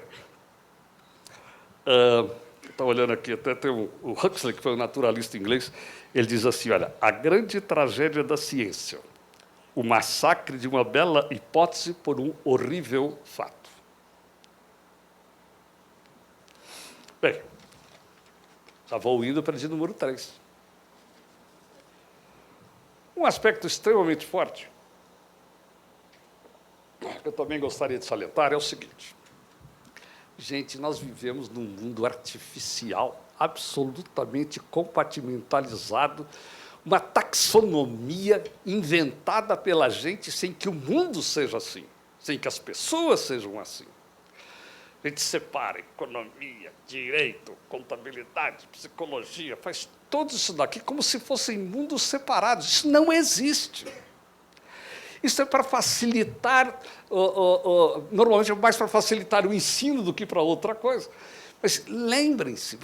Estou olhando aqui, até tem o Huxley, que foi um naturalista inglês, ele diz assim, olha, a grande tragédia da ciência, o massacre de uma bela hipótese por um horrível fato. Bem, já vou indo para o número 3. Um aspecto extremamente forte, que eu também gostaria de salientar, é o seguinte. Gente, nós vivemos num mundo artificial, absolutamente compartimentalizado, uma taxonomia inventada pela gente sem que o mundo seja assim, sem que as pessoas sejam assim. A gente separa economia, direito, contabilidade, psicologia, faz tudo isso daqui como se fossem mundos separados. Isso não existe. Isso é para facilitar, normalmente é mais para facilitar o ensino do que para outra coisa. Mas lembrem-se,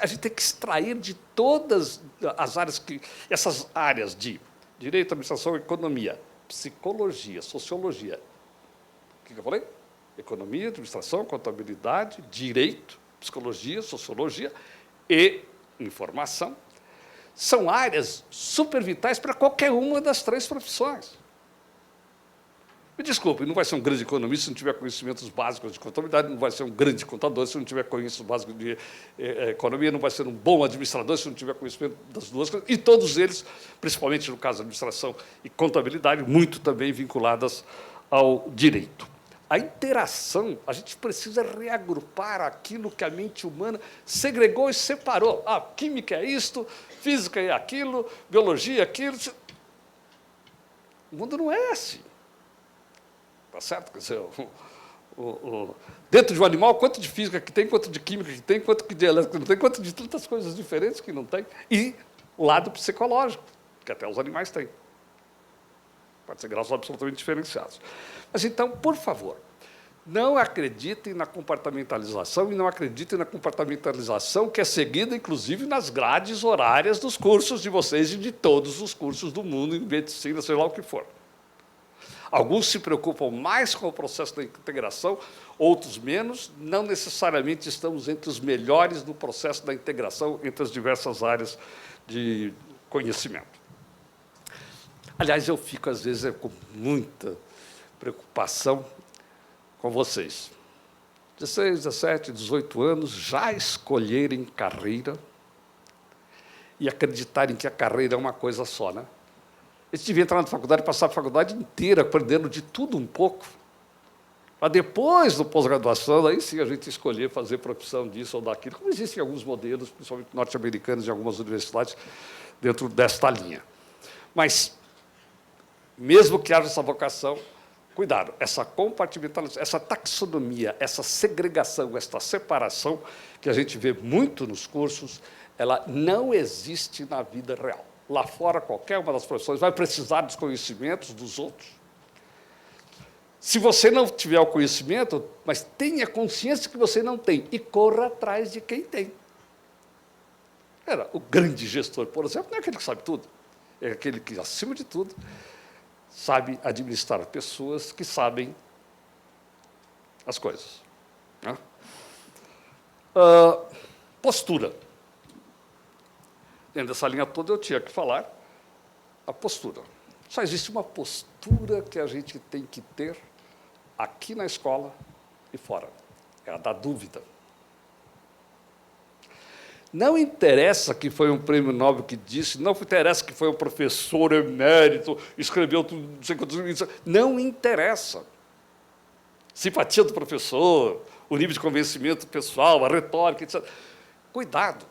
a gente tem que extrair de todas as áreas, essas áreas de direito, administração, economia, psicologia, sociologia. O que eu falei? Economia, administração, contabilidade, direito, psicologia, sociologia e informação. São áreas super vitais para qualquer uma das 3 profissões. Me desculpe, não vai ser um grande economista se não tiver conhecimentos básicos de contabilidade, não vai ser um grande contador se não tiver conhecimentos básicos de economia, não vai ser um bom administrador se não tiver conhecimento das duas coisas, e todos eles, principalmente no caso da administração e contabilidade, muito também vinculadas ao direito. A interação, a gente precisa reagrupar aquilo que a mente humana segregou e separou. Ah, química é isto, física é aquilo, biologia é aquilo. O mundo não é assim. Tá certo? Quer dizer, dentro de um animal, quanto de física que tem, quanto de química que tem, quanto de elétrica que não tem, quanto de tantas coisas diferentes que não tem. E o lado psicológico, que até os animais têm. Pode ser graus absolutamente diferenciados. Mas, então, por favor, não acreditem na compartimentalização e não acreditem na compartimentalização que é seguida, inclusive, nas grades horárias dos cursos de vocês e de todos os cursos do mundo, em medicina, sei lá o que for. Alguns se preocupam mais com o processo da integração, outros menos. Não necessariamente estamos entre os melhores no processo da integração entre as diversas áreas de conhecimento. Aliás, eu fico, às vezes, com muita preocupação com vocês. 16, 17, 18 anos, já escolherem carreira e acreditarem que a carreira é uma coisa só, né? A gente devia entrar na faculdade e passar a faculdade inteira aprendendo de tudo um pouco, para depois, no pós-graduação, aí sim a gente escolher fazer profissão disso ou daquilo, como existem alguns modelos, principalmente norte-americanos, em algumas universidades, dentro desta linha. Mas, mesmo que haja essa vocação, cuidado, essa compartimentalização, essa taxonomia, essa segregação, essa separação, que a gente vê muito nos cursos, ela não existe na vida real. Lá fora, qualquer uma das profissões vai precisar dos conhecimentos dos outros. Se você não tiver o conhecimento, mas tenha consciência que você não tem, e corra atrás de quem tem. O grande gestor, por exemplo, não é aquele que sabe tudo, é aquele que, acima de tudo, sabe administrar pessoas que sabem as coisas. Né? Postura. Dentro dessa linha toda, eu tinha que falar a postura. Só existe uma postura que a gente tem que ter aqui na escola e fora. É a da dúvida. Não interessa que foi um prêmio Nobel que disse, não interessa que foi um professor emérito, escreveu tudo, não sei quantos livros. Não interessa. Simpatia do professor, o nível de convencimento pessoal, a retórica, etc. Cuidado.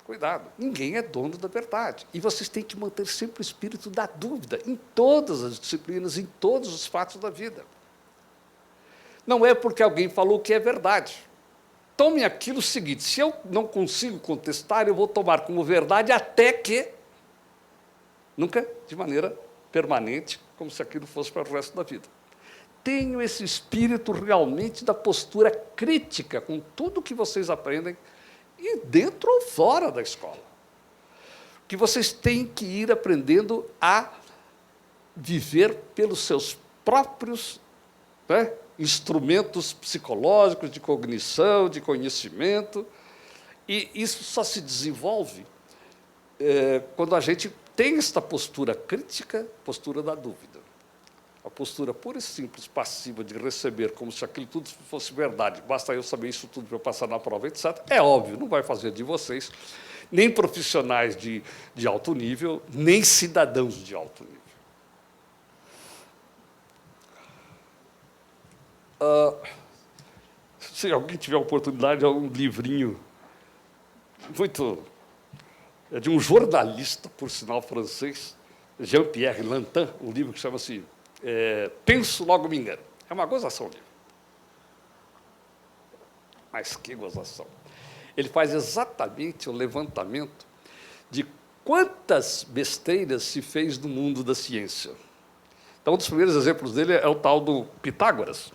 Cuidado, ninguém é dono da verdade. E vocês têm que manter sempre o espírito da dúvida em todas as disciplinas, em todos os fatos da vida. Não é porque alguém falou que é verdade. Tome aquilo o seguinte, se eu não consigo contestar, eu vou tomar como verdade até que, nunca de maneira permanente, como se aquilo fosse para o resto da vida. Tenham esse espírito realmente da postura crítica com tudo que vocês aprendem, e dentro ou fora da escola. que vocês têm que ir aprendendo a viver pelos seus próprios, né, instrumentos psicológicos, de cognição, de conhecimento, e isso só se desenvolve quando a gente tem esta postura crítica, postura da dúvida. A postura pura e simples, passiva, de receber como se aquilo tudo fosse verdade, basta eu saber isso tudo para eu passar na prova, etc., é óbvio, não vai fazer de vocês nem profissionais de alto nível, nem cidadãos de alto nível. Se alguém tiver a oportunidade, é um livrinho muito... É de um jornalista, por sinal, francês, Jean-Pierre Lantin, um livro que chama-se Penso, Logo Me Engano. É uma gozação o livro. Mas que gozação. Ele faz exatamente o levantamento de quantas besteiras se fez no mundo da ciência. Então, um dos primeiros exemplos dele é o tal do Pitágoras.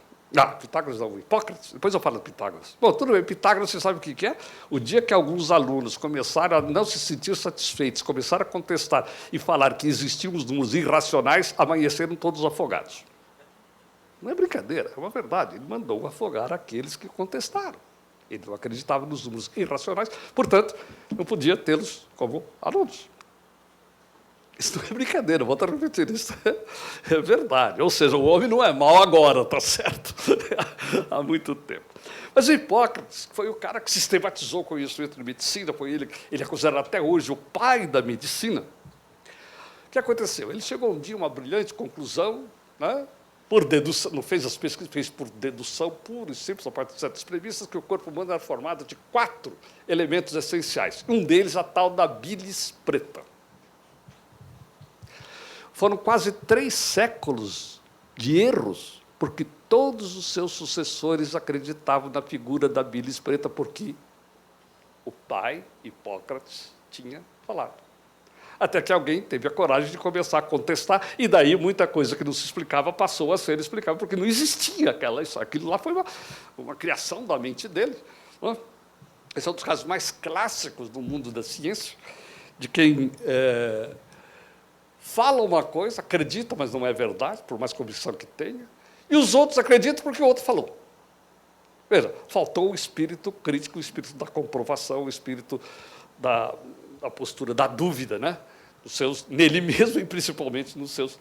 Pitágoras não, Hipócrates. Depois eu falo de Pitágoras. Bom, tudo bem, Pitágoras, você sabe o que é? O dia que alguns alunos começaram a não se sentir satisfeitos, começaram a contestar e falar que existiam os números irracionais, amanheceram todos afogados. Não é brincadeira, é uma verdade. Ele mandou afogar aqueles que contestaram. Ele não acreditava nos números irracionais, portanto, não podia tê-los como alunos. Isso não é brincadeira, volto a repetir, isso é verdade. Ou seja, o homem não é mau agora, está certo? Há muito tempo. Mas Hipócrates foi o cara que sistematizou o conhecimento de medicina, foi ele é considerado até hoje o pai da medicina. O que aconteceu? Ele chegou um dia a uma brilhante conclusão, né? Por dedução, não fez as pesquisas, fez por dedução pura e simples, a partir de certas premissas, que o corpo humano era formado de 4 elementos essenciais. Um deles, a tal da bilis preta. Foram quase 3 séculos de erros, porque todos os seus sucessores acreditavam na figura da bilis preta, porque o pai, Hipócrates, tinha falado. Até que alguém teve a coragem de começar a contestar, e daí muita coisa que não se explicava passou a ser explicável, porque não existia aquilo lá foi uma criação da mente dele. Esse é um dos casos mais clássicos do mundo da ciência, de quem fala uma coisa, acredita, mas não é verdade, por mais convicção que tenha, e os outros acreditam porque o outro falou. Veja, faltou o espírito crítico, o espírito da comprovação, o espírito da postura da dúvida, né? Nele mesmo e principalmente nos seus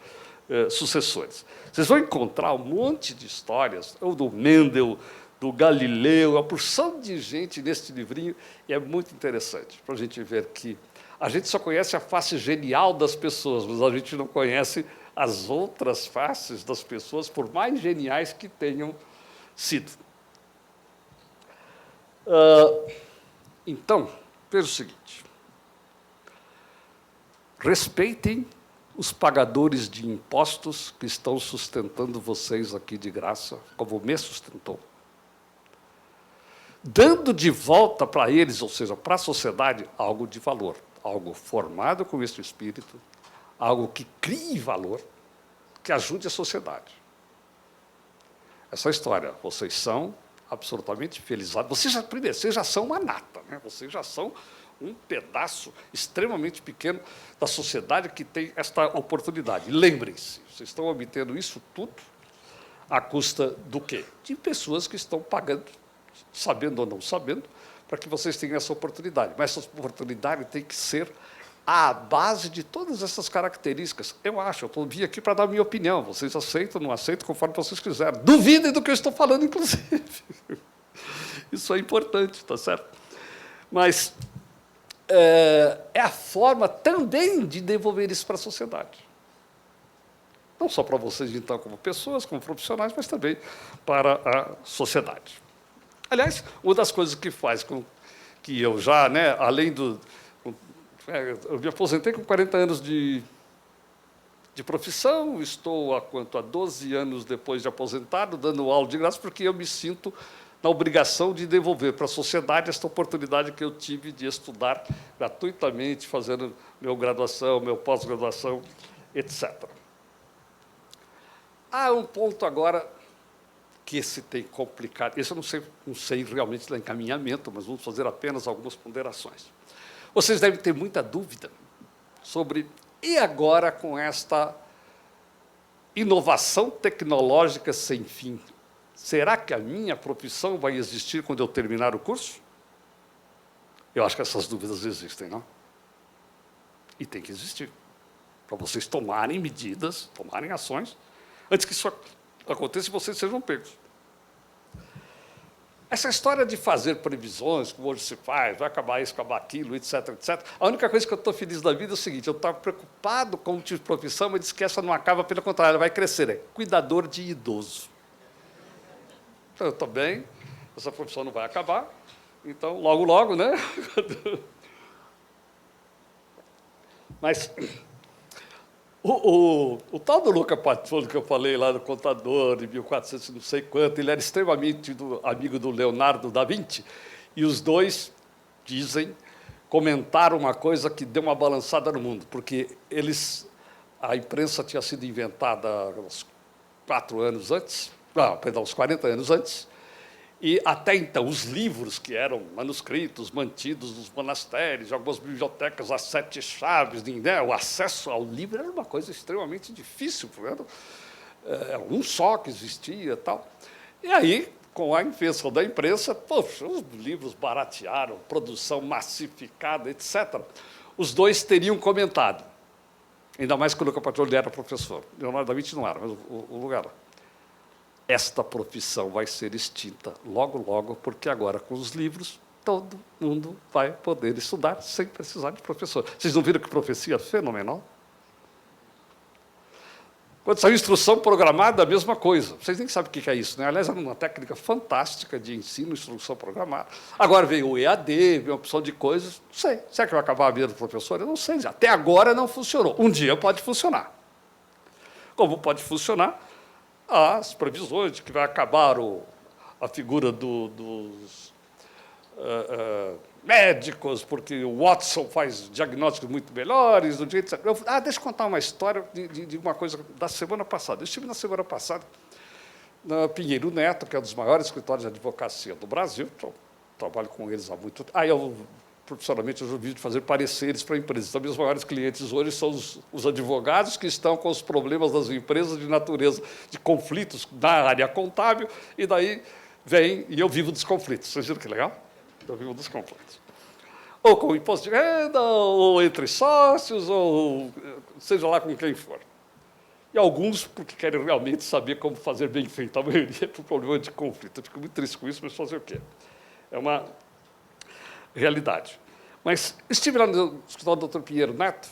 sucessores. Vocês vão encontrar um monte de histórias, ou do Mendel, do Galileu, uma porção de gente neste livrinho, e é muito interessante para a gente ver que a gente só conhece a face genial das pessoas, mas a gente não conhece as outras faces das pessoas, por mais geniais que tenham sido. Então, veja o seguinte. Respeitem os pagadores de impostos que estão sustentando vocês aqui de graça, como me sustentou. Dando de volta para eles, ou seja, para a sociedade, algo de valor, algo formado com esse espírito, algo que crie valor, que ajude a sociedade. Essa história, vocês são absolutamente felizados. Vocês já são uma nata, né? Vocês já são um pedaço extremamente pequeno da sociedade que tem esta oportunidade. Lembrem-se, vocês estão obtendo isso tudo à custa do quê? De pessoas que estão pagando, sabendo ou não sabendo, para que vocês tenham essa oportunidade. Mas essa oportunidade tem que ser à base de todas essas características. Eu vim aqui para dar a minha opinião. Vocês aceitam, não aceitam, conforme vocês quiserem. Duvidem do que eu estou falando, inclusive. Isso é importante, está certo? Mas é a forma também de devolver isso para a sociedade. Não só para vocês, então, como pessoas, como profissionais, mas também para a sociedade. Aliás, uma das coisas que faz com que eu já, né, além do... eu me aposentei com 40 anos de profissão, estou há 12 anos depois de aposentado, dando aula de graça, porque eu me sinto na obrigação de devolver para a sociedade esta oportunidade que eu tive de estudar gratuitamente, fazendo meu graduação, meu pós-graduação, etc. Há um ponto agora que esse tem complicado. Esse eu não sei realmente do encaminhamento, mas vamos fazer apenas algumas ponderações. Vocês devem ter muita dúvida sobre e agora com esta inovação tecnológica sem fim? Será que a minha profissão vai existir quando eu terminar o curso? Eu acho que essas dúvidas existem, não? E tem que existir, para vocês tomarem medidas, tomarem ações, antes que isso aconteça e vocês sejam pegos. Essa história de fazer previsões, como hoje se faz, vai acabar isso, acabar aquilo, etc., etc. A única coisa que eu estou feliz da vida é o seguinte, eu estava preocupado com o tipo de profissão, mas disse que essa não acaba, pelo contrário, ela vai crescer, é cuidador de idoso. Então, eu estou bem, essa profissão não vai acabar, então, logo, logo, né? Mas o tal do Luca Pacioli, que eu falei lá do contador, de 1400 não sei quanto, ele era extremamente amigo do Leonardo da Vinci, e os dois, dizem, comentaram uma coisa que deu uma balançada no mundo, porque a imprensa tinha sido inventada uns 4 anos antes, uns 40 anos antes, e, até então, os livros que eram manuscritos, mantidos nos monastérios, algumas bibliotecas, as 7 chaves, né? O acesso ao livro era uma coisa extremamente difícil, era um só que existia e tal. E aí, com a invenção da imprensa, poxa, os livros baratearam, produção massificada, etc. Os dois teriam comentado, ainda mais que o Luca Pacioli era professor, Leonardo da Vinci não era, mas o lugar era. Esta profissão vai ser extinta logo, logo, porque agora, com os livros, todo mundo vai poder estudar sem precisar de professor. Vocês não viram que profecia fenomenal? Quando saiu instrução programada, a mesma coisa. Vocês nem sabem o que é isso, né? Aliás, é uma técnica fantástica de ensino, instrução programada. Agora veio o EAD, veio uma opção de coisas. Não sei. Será que vai acabar a vida do professor? Eu não sei. Até agora não funcionou. Um dia pode funcionar. Como pode funcionar as previsões de que vai acabar a figura dos médicos, porque o Watson faz diagnósticos muito melhores, do jeito. Deixa eu contar uma história de uma coisa da semana passada. Eu estive na semana passada na Pinheiro Neto, que é um dos maiores escritórios de advocacia do Brasil. Trabalho com eles há muito tempo. Profissionalmente, eu já vivo de fazer pareceres para empresas. Então, meus maiores clientes hoje são os advogados que estão com os problemas das empresas de natureza de conflitos na área contábil, e daí vem, e eu vivo dos conflitos. Vocês viram que legal? Eu vivo dos conflitos. Ou com imposto de renda, ou entre sócios, ou seja lá com quem for. E alguns porque querem realmente saber como fazer bem feito. A maioria é por problema de conflito. Eu fico muito triste com isso, mas fazer o quê? É uma realidade. Mas estive lá no escritório do Dr. Pinheiro Neto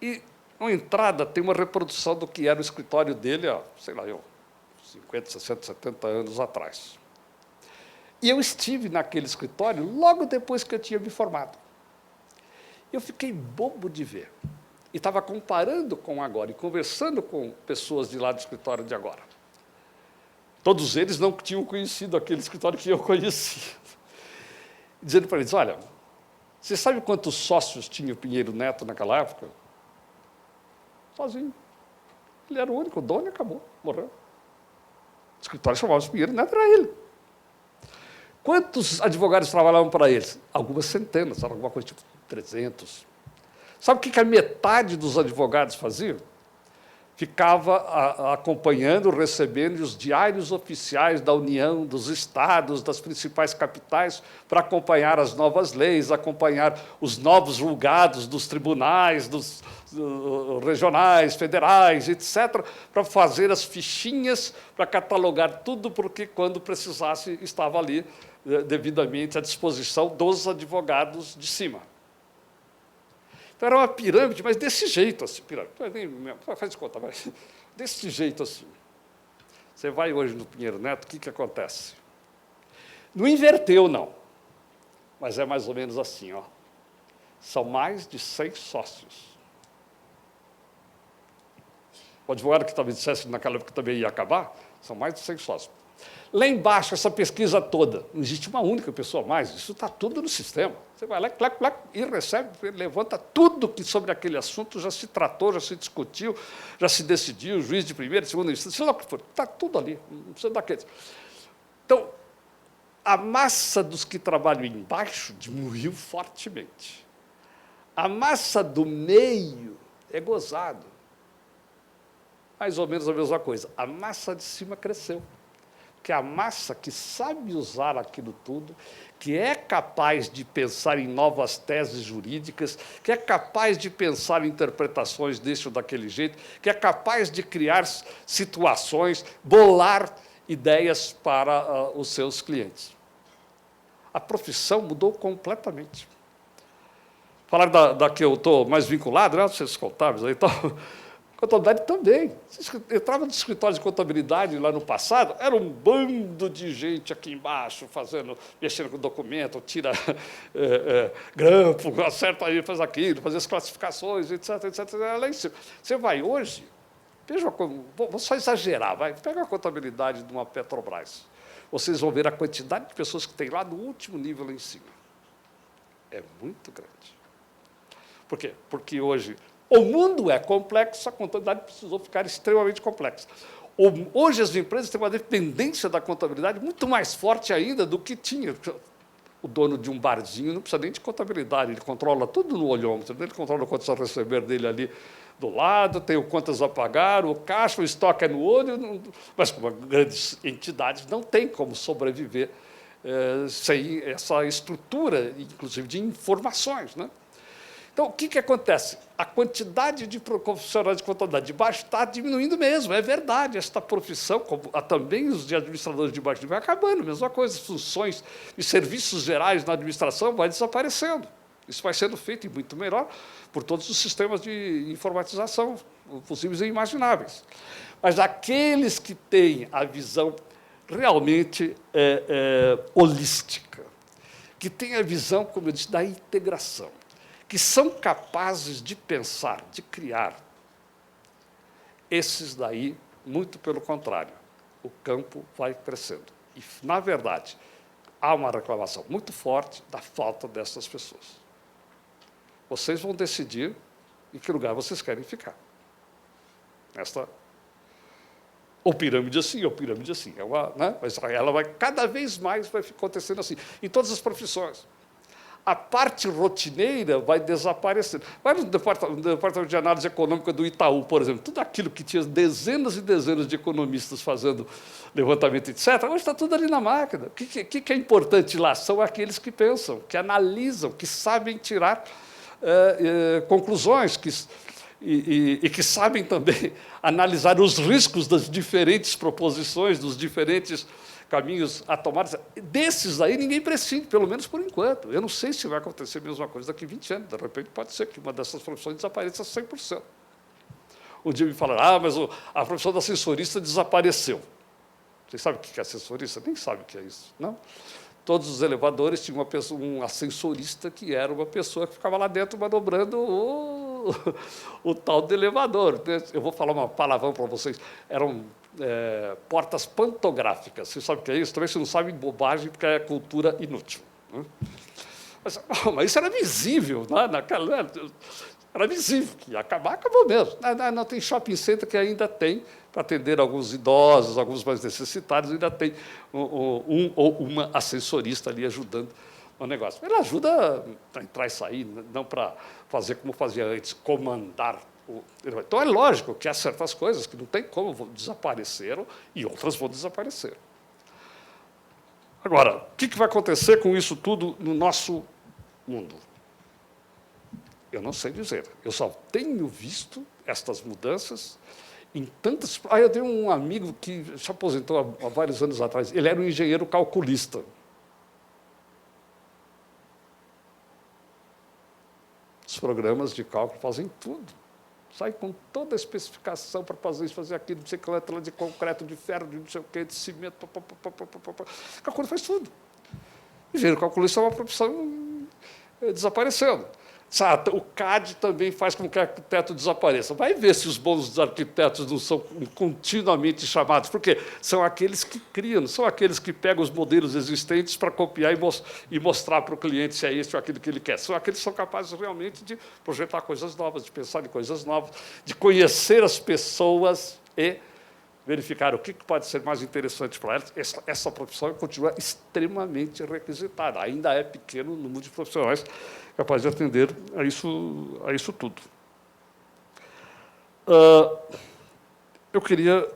e, na entrada, tem uma reprodução do que era o escritório dele há, sei lá, 50, 60, 70 anos atrás. E eu estive naquele escritório logo depois que eu tinha me formado. Eu fiquei bobo de ver. E estava comparando com agora e conversando com pessoas de lá do escritório de agora. Todos eles não tinham conhecido aquele escritório que eu conhecia. Dizendo para eles, olha, você sabe quantos sócios tinha o Pinheiro Neto naquela época? Sozinho. Ele era o único dono e acabou, morreu. O escritório chamava-se Pinheiro Neto, era ele. Quantos advogados trabalhavam para eles? Algumas centenas, era alguma coisa tipo 300. Sabe o que a metade dos advogados faziam? Ficava acompanhando, recebendo os diários oficiais da União, dos estados, das principais capitais, para acompanhar as novas leis, acompanhar os novos julgados dos tribunais, dos regionais, federais, etc., para fazer as fichinhas, para catalogar tudo, porque, quando precisasse, estava ali devidamente à disposição dos advogados de cima. Então, era uma pirâmide, mas desse jeito, assim, pirâmide. Faz de conta, mas desse jeito, assim. Você vai hoje no Pinheiro Neto, o que acontece? Não inverteu, não. Mas é mais ou menos assim, ó. São mais de 100 sócios. O advogado que talvez dissesse naquela época que também ia acabar, são mais de 100 sócios. Lá embaixo, essa pesquisa toda, não existe uma única pessoa a mais, isso está tudo no sistema. Você vai lá, clac, clac, e recebe, levanta tudo que sobre aquele assunto já se tratou, já se discutiu, já se decidiu, juiz de primeira, segunda instância, sei lá o que for, está tudo ali, não precisa daqueles. Então, a massa dos que trabalham embaixo diminuiu fortemente. A massa do meio é gozado. Mais ou menos a mesma coisa. A massa de cima cresceu. Que é a massa que sabe usar aquilo tudo, que é capaz de pensar em novas teses jurídicas, que é capaz de pensar em interpretações desse ou daquele jeito, que é capaz de criar situações, bolar ideias para os seus clientes. A profissão mudou completamente. Falar da que eu estou mais vinculado, né? Vocês contábeis aí, então, contabilidade também. Eu entrava no escritório de contabilidade lá no passado, era um bando de gente aqui embaixo, mexendo com documento, tira grampo, acerta aí, faz aquilo, faz as classificações, etc, etc. Lá em cima. Você vai hoje, veja como, vou só exagerar, pega a contabilidade de uma Petrobras. Vocês vão ver a quantidade de pessoas que tem lá no último nível lá em cima. É muito grande. Por quê? Porque hoje o mundo é complexo, a contabilidade precisou ficar extremamente complexa. Hoje as empresas têm uma dependência da contabilidade muito mais forte ainda do que tinha. O dono de um barzinho não precisa nem de contabilidade, ele controla tudo no olhômetro, ele controla quantos a receber dele ali do lado, tem o quantas a pagar, o caixa, o estoque é no olho, mas como grandes entidades não tem como sobreviver sem essa estrutura, inclusive de informações, né? Então, o que acontece? A quantidade de profissionais de contabilidade de baixo está diminuindo mesmo, é verdade. Esta profissão, como também os de administradores de baixo nível, vai acabando, mesma coisa, funções e serviços gerais na administração vai desaparecendo. Isso vai sendo feito, e muito melhor, por todos os sistemas de informatização possíveis e imagináveis. Mas aqueles que têm a visão realmente holística, que têm a visão, como eu disse, da integração, que são capazes de pensar, de criar, esses daí, muito pelo contrário, o campo vai crescendo. E, na verdade, há uma reclamação muito forte da falta dessas pessoas. Vocês vão decidir em que lugar vocês querem ficar. Ou pirâmide assim, ou pirâmide assim. Mas ela vai, cada vez mais vai acontecendo assim, em todas as profissões. A parte rotineira vai desaparecendo. Vai no departamento de análise econômica do Itaú, por exemplo, tudo aquilo que tinha dezenas e dezenas de economistas fazendo levantamento, etc., hoje está tudo ali na máquina. O que é importante lá? São aqueles que pensam, que analisam, que sabem tirar conclusões, e que sabem também analisar os riscos das diferentes proposições, dos diferentes caminhos a tomar. Desses aí ninguém prescinde, pelo menos por enquanto. Eu não sei se vai acontecer a mesma coisa daqui a 20 anos. De repente pode ser que uma dessas profissões desapareça 100%. Um dia me falaram, mas a profissão da assessorista desapareceu. Vocês sabem o que é assessorista? Nem sabem o que é isso, não? Todos os elevadores tinham um ascensorista que era uma pessoa que ficava lá dentro manobrando o tal do elevador. Eu vou falar uma palavrão para vocês. Eram portas pantográficas. Você sabe o que é isso? Talvez você não sabe bobagem, porque é cultura inútil. Né? Mas isso era visível. Era visível. Que ia acabar, acabou mesmo. Não tem shopping center que ainda tem, para atender alguns idosos, alguns mais necessitados, ainda tem um ou uma assessorista ali ajudando no negócio. Ela ajuda para entrar e sair, não para fazer como fazia antes, comandar. Então, é lógico que há certas coisas que não tem como desapareceram e outras vão desaparecer. Agora, o que vai acontecer com isso tudo no nosso mundo? Eu não sei dizer. Eu só tenho visto estas mudanças em tantas... eu tenho um amigo que se aposentou há vários anos atrás. Ele era um engenheiro calculista. Os programas de cálculo fazem tudo. Sai com toda a especificação para fazer isso, fazer aquilo, bicicleta de concreto, de ferro, de não sei o quê, de cimento, calcula faz tudo. Engenheiro calculista é uma profissão desaparecendo. O CAD também faz com que o arquiteto desapareça. Vai ver se os bons arquitetos não são continuamente chamados, porque são aqueles que criam, não são aqueles que pegam os modelos existentes para copiar e mostrar para o cliente se é isso ou aquilo que ele quer. São aqueles que são capazes realmente de projetar coisas novas, de pensar em coisas novas, de conhecer as pessoas e verificar o que pode ser mais interessante para elas. Essa profissão continua extremamente requisitada. Ainda é pequeno o número de profissionais capazes de atender a isso tudo. Eu queria,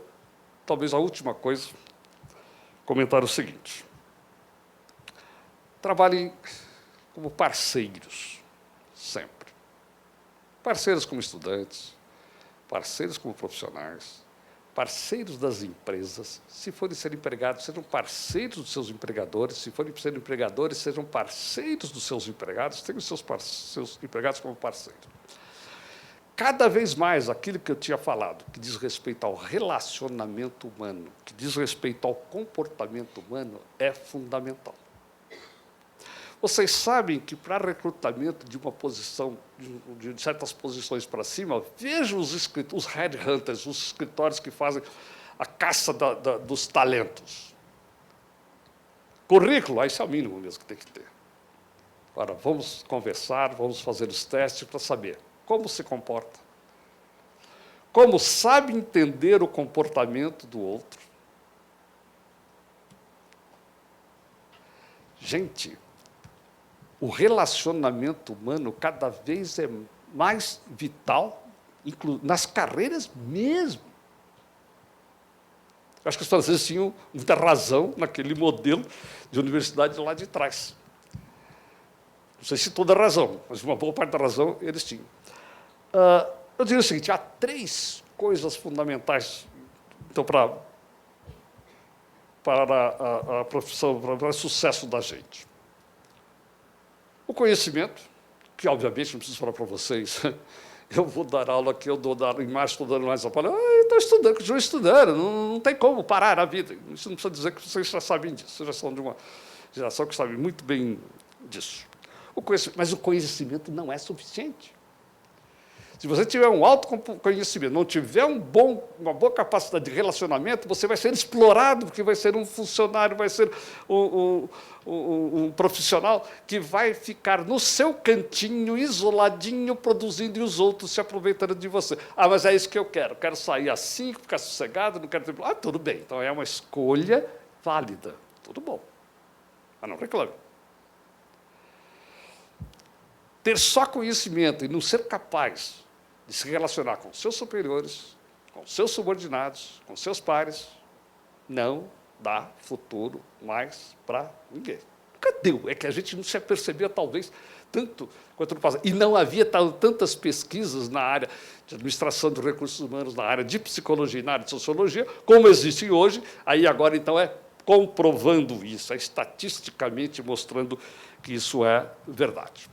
talvez a última coisa, comentar o seguinte. Trabalhem como parceiros, sempre. Parceiros como estudantes, parceiros como profissionais, parceiros das empresas. Se forem ser empregados, sejam parceiros dos seus empregadores. Se forem ser empregadores, sejam parceiros dos seus empregados. Tenham seus empregados como parceiros. Cada vez mais, aquilo que eu tinha falado, que diz respeito ao relacionamento humano, que diz respeito ao comportamento humano, é fundamental. Vocês sabem que, para recrutamento de uma posição, de certas posições para cima, vejam os headhunters, os escritórios que fazem a caça dos talentos. Currículo, esse é o mínimo mesmo que tem que ter. Agora, vamos conversar, vamos fazer os testes para saber como se comporta, como sabe entender o comportamento do outro. Gente, o relacionamento humano cada vez é mais vital, nas carreiras mesmo. Eu acho que os franceses tinham muita razão naquele modelo de universidade lá de trás. Não sei se toda a razão, mas uma boa parte da razão eles tinham. Eu diria o seguinte, há 3 coisas fundamentais então, para a profissão, para o sucesso da gente. O conhecimento, que, obviamente, não preciso falar para vocês. Eu vou dar aula aqui, eu dou em março, estou dando lá em São Paulo. Eu estou estudando, continuo estudando, não tem como parar a vida. Isso não precisa dizer que vocês já sabem disso. Vocês já são de uma geração que sabe muito bem disso. Mas o conhecimento não é suficiente. Se você tiver um alto conhecimento, não tiver uma boa capacidade de relacionamento, você vai ser explorado, porque vai ser um funcionário, vai ser um profissional que vai ficar no seu cantinho, isoladinho, produzindo, e os outros se aproveitando de você. Mas é isso que eu quero sair assim, ficar sossegado, não quero ter... tudo bem, então é uma escolha válida, tudo bom, mas não reclame. Ter só conhecimento e não ser capaz de se relacionar com seus superiores, com seus subordinados, com seus pares, não dá futuro mais para ninguém. Nunca deu. É que a gente não se apercebia, talvez, tanto quanto no passado. E não havia tantas pesquisas na área de administração dos recursos humanos, na área de psicologia e na área de sociologia, como existem hoje. Aí agora, então, é comprovando isso, é estatisticamente mostrando que isso é verdade.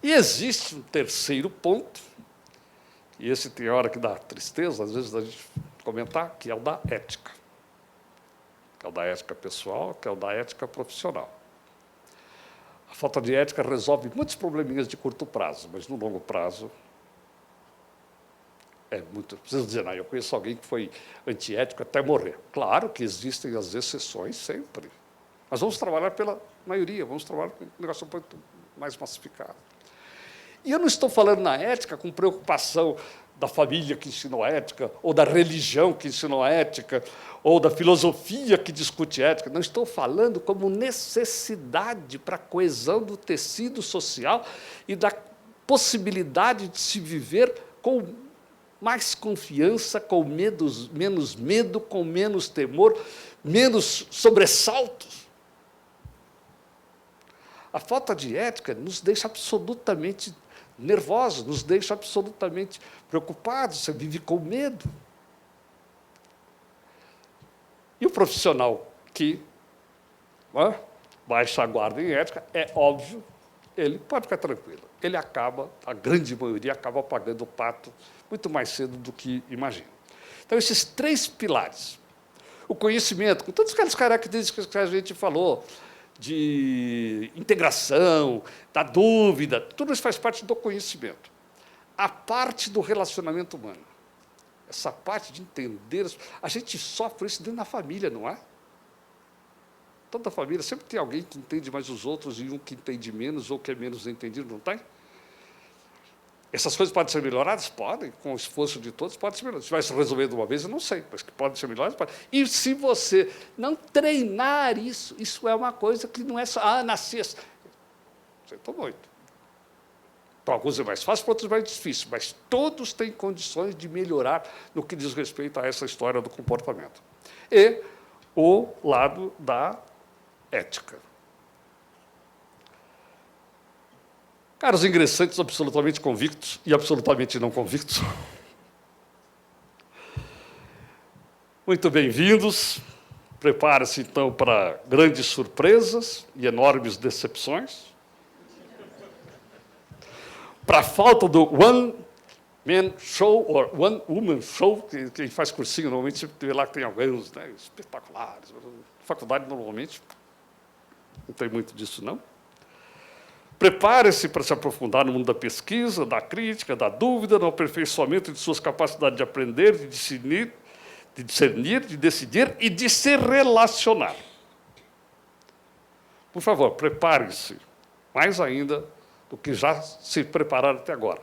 E existe um terceiro ponto, e esse tem hora que dá tristeza, às vezes, da gente comentar, que é o da ética. Que é o da ética pessoal, que é o da ética profissional. A falta de ética resolve muitos probleminhas de curto prazo, mas no longo prazo é muito... Preciso dizer, eu conheço alguém que foi antiético até morrer. Claro que existem as exceções sempre, mas vamos trabalhar pela maioria, vamos trabalhar com um negócio muito mais massificado. E eu não estou falando na ética com preocupação da família que ensinou a ética, ou da religião que ensinou a ética, ou da filosofia que discute ética. Não estou falando como necessidade para a coesão do tecido social e da possibilidade de se viver com mais confiança, com menos medo, com menos temor, menos sobressaltos. A falta de ética nos deixa absolutamente nervosos, nos deixa absolutamente preocupados, você vive com medo. E o profissional que baixa a guarda em ética, é óbvio, ele pode ficar tranquilo. Ele acaba, a grande maioria, acaba pagando o pato muito mais cedo do que imagina. Então, esses 3 pilares, o conhecimento, com todas aquelas características que a gente falou, de integração, da dúvida, tudo isso faz parte do conhecimento. A parte do relacionamento humano, essa parte de entender, a gente sofre isso dentro da família, não é? Toda família, sempre tem alguém que entende mais os outros e um que entende menos ou que é menos entendido, não tem? Essas coisas podem ser melhoradas? Podem, com o esforço de todos, podem ser melhoradas. Se vai se resolver de uma vez, eu não sei, mas que podem ser melhoradas, pode. E se você não treinar isso, isso é uma coisa que não é só, na sexta. Sinto muito. Para alguns é mais fácil, para outros é mais difícil, mas todos têm condições de melhorar no que diz respeito a essa história do comportamento. E o lado da ética. Caros ingressantes absolutamente convictos e absolutamente não convictos, muito bem-vindos. Prepare-se, então, para grandes surpresas e enormes decepções. Para a falta do one-man show, ou one-woman show, que quem faz cursinho, normalmente, sempre vê lá que tem alguns, né, espetaculares. Faculdade, normalmente, não tem muito disso, não. Prepare-se para se aprofundar no mundo da pesquisa, da crítica, da dúvida, no aperfeiçoamento de suas capacidades de aprender, de discernir, de decidir e de se relacionar. Por favor, prepare-se mais ainda do que já se prepararam até agora.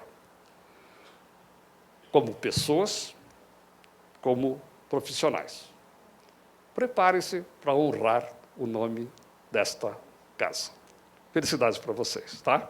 Como pessoas, como profissionais. Prepare-se para honrar o nome desta casa. Felicidades para vocês, tá?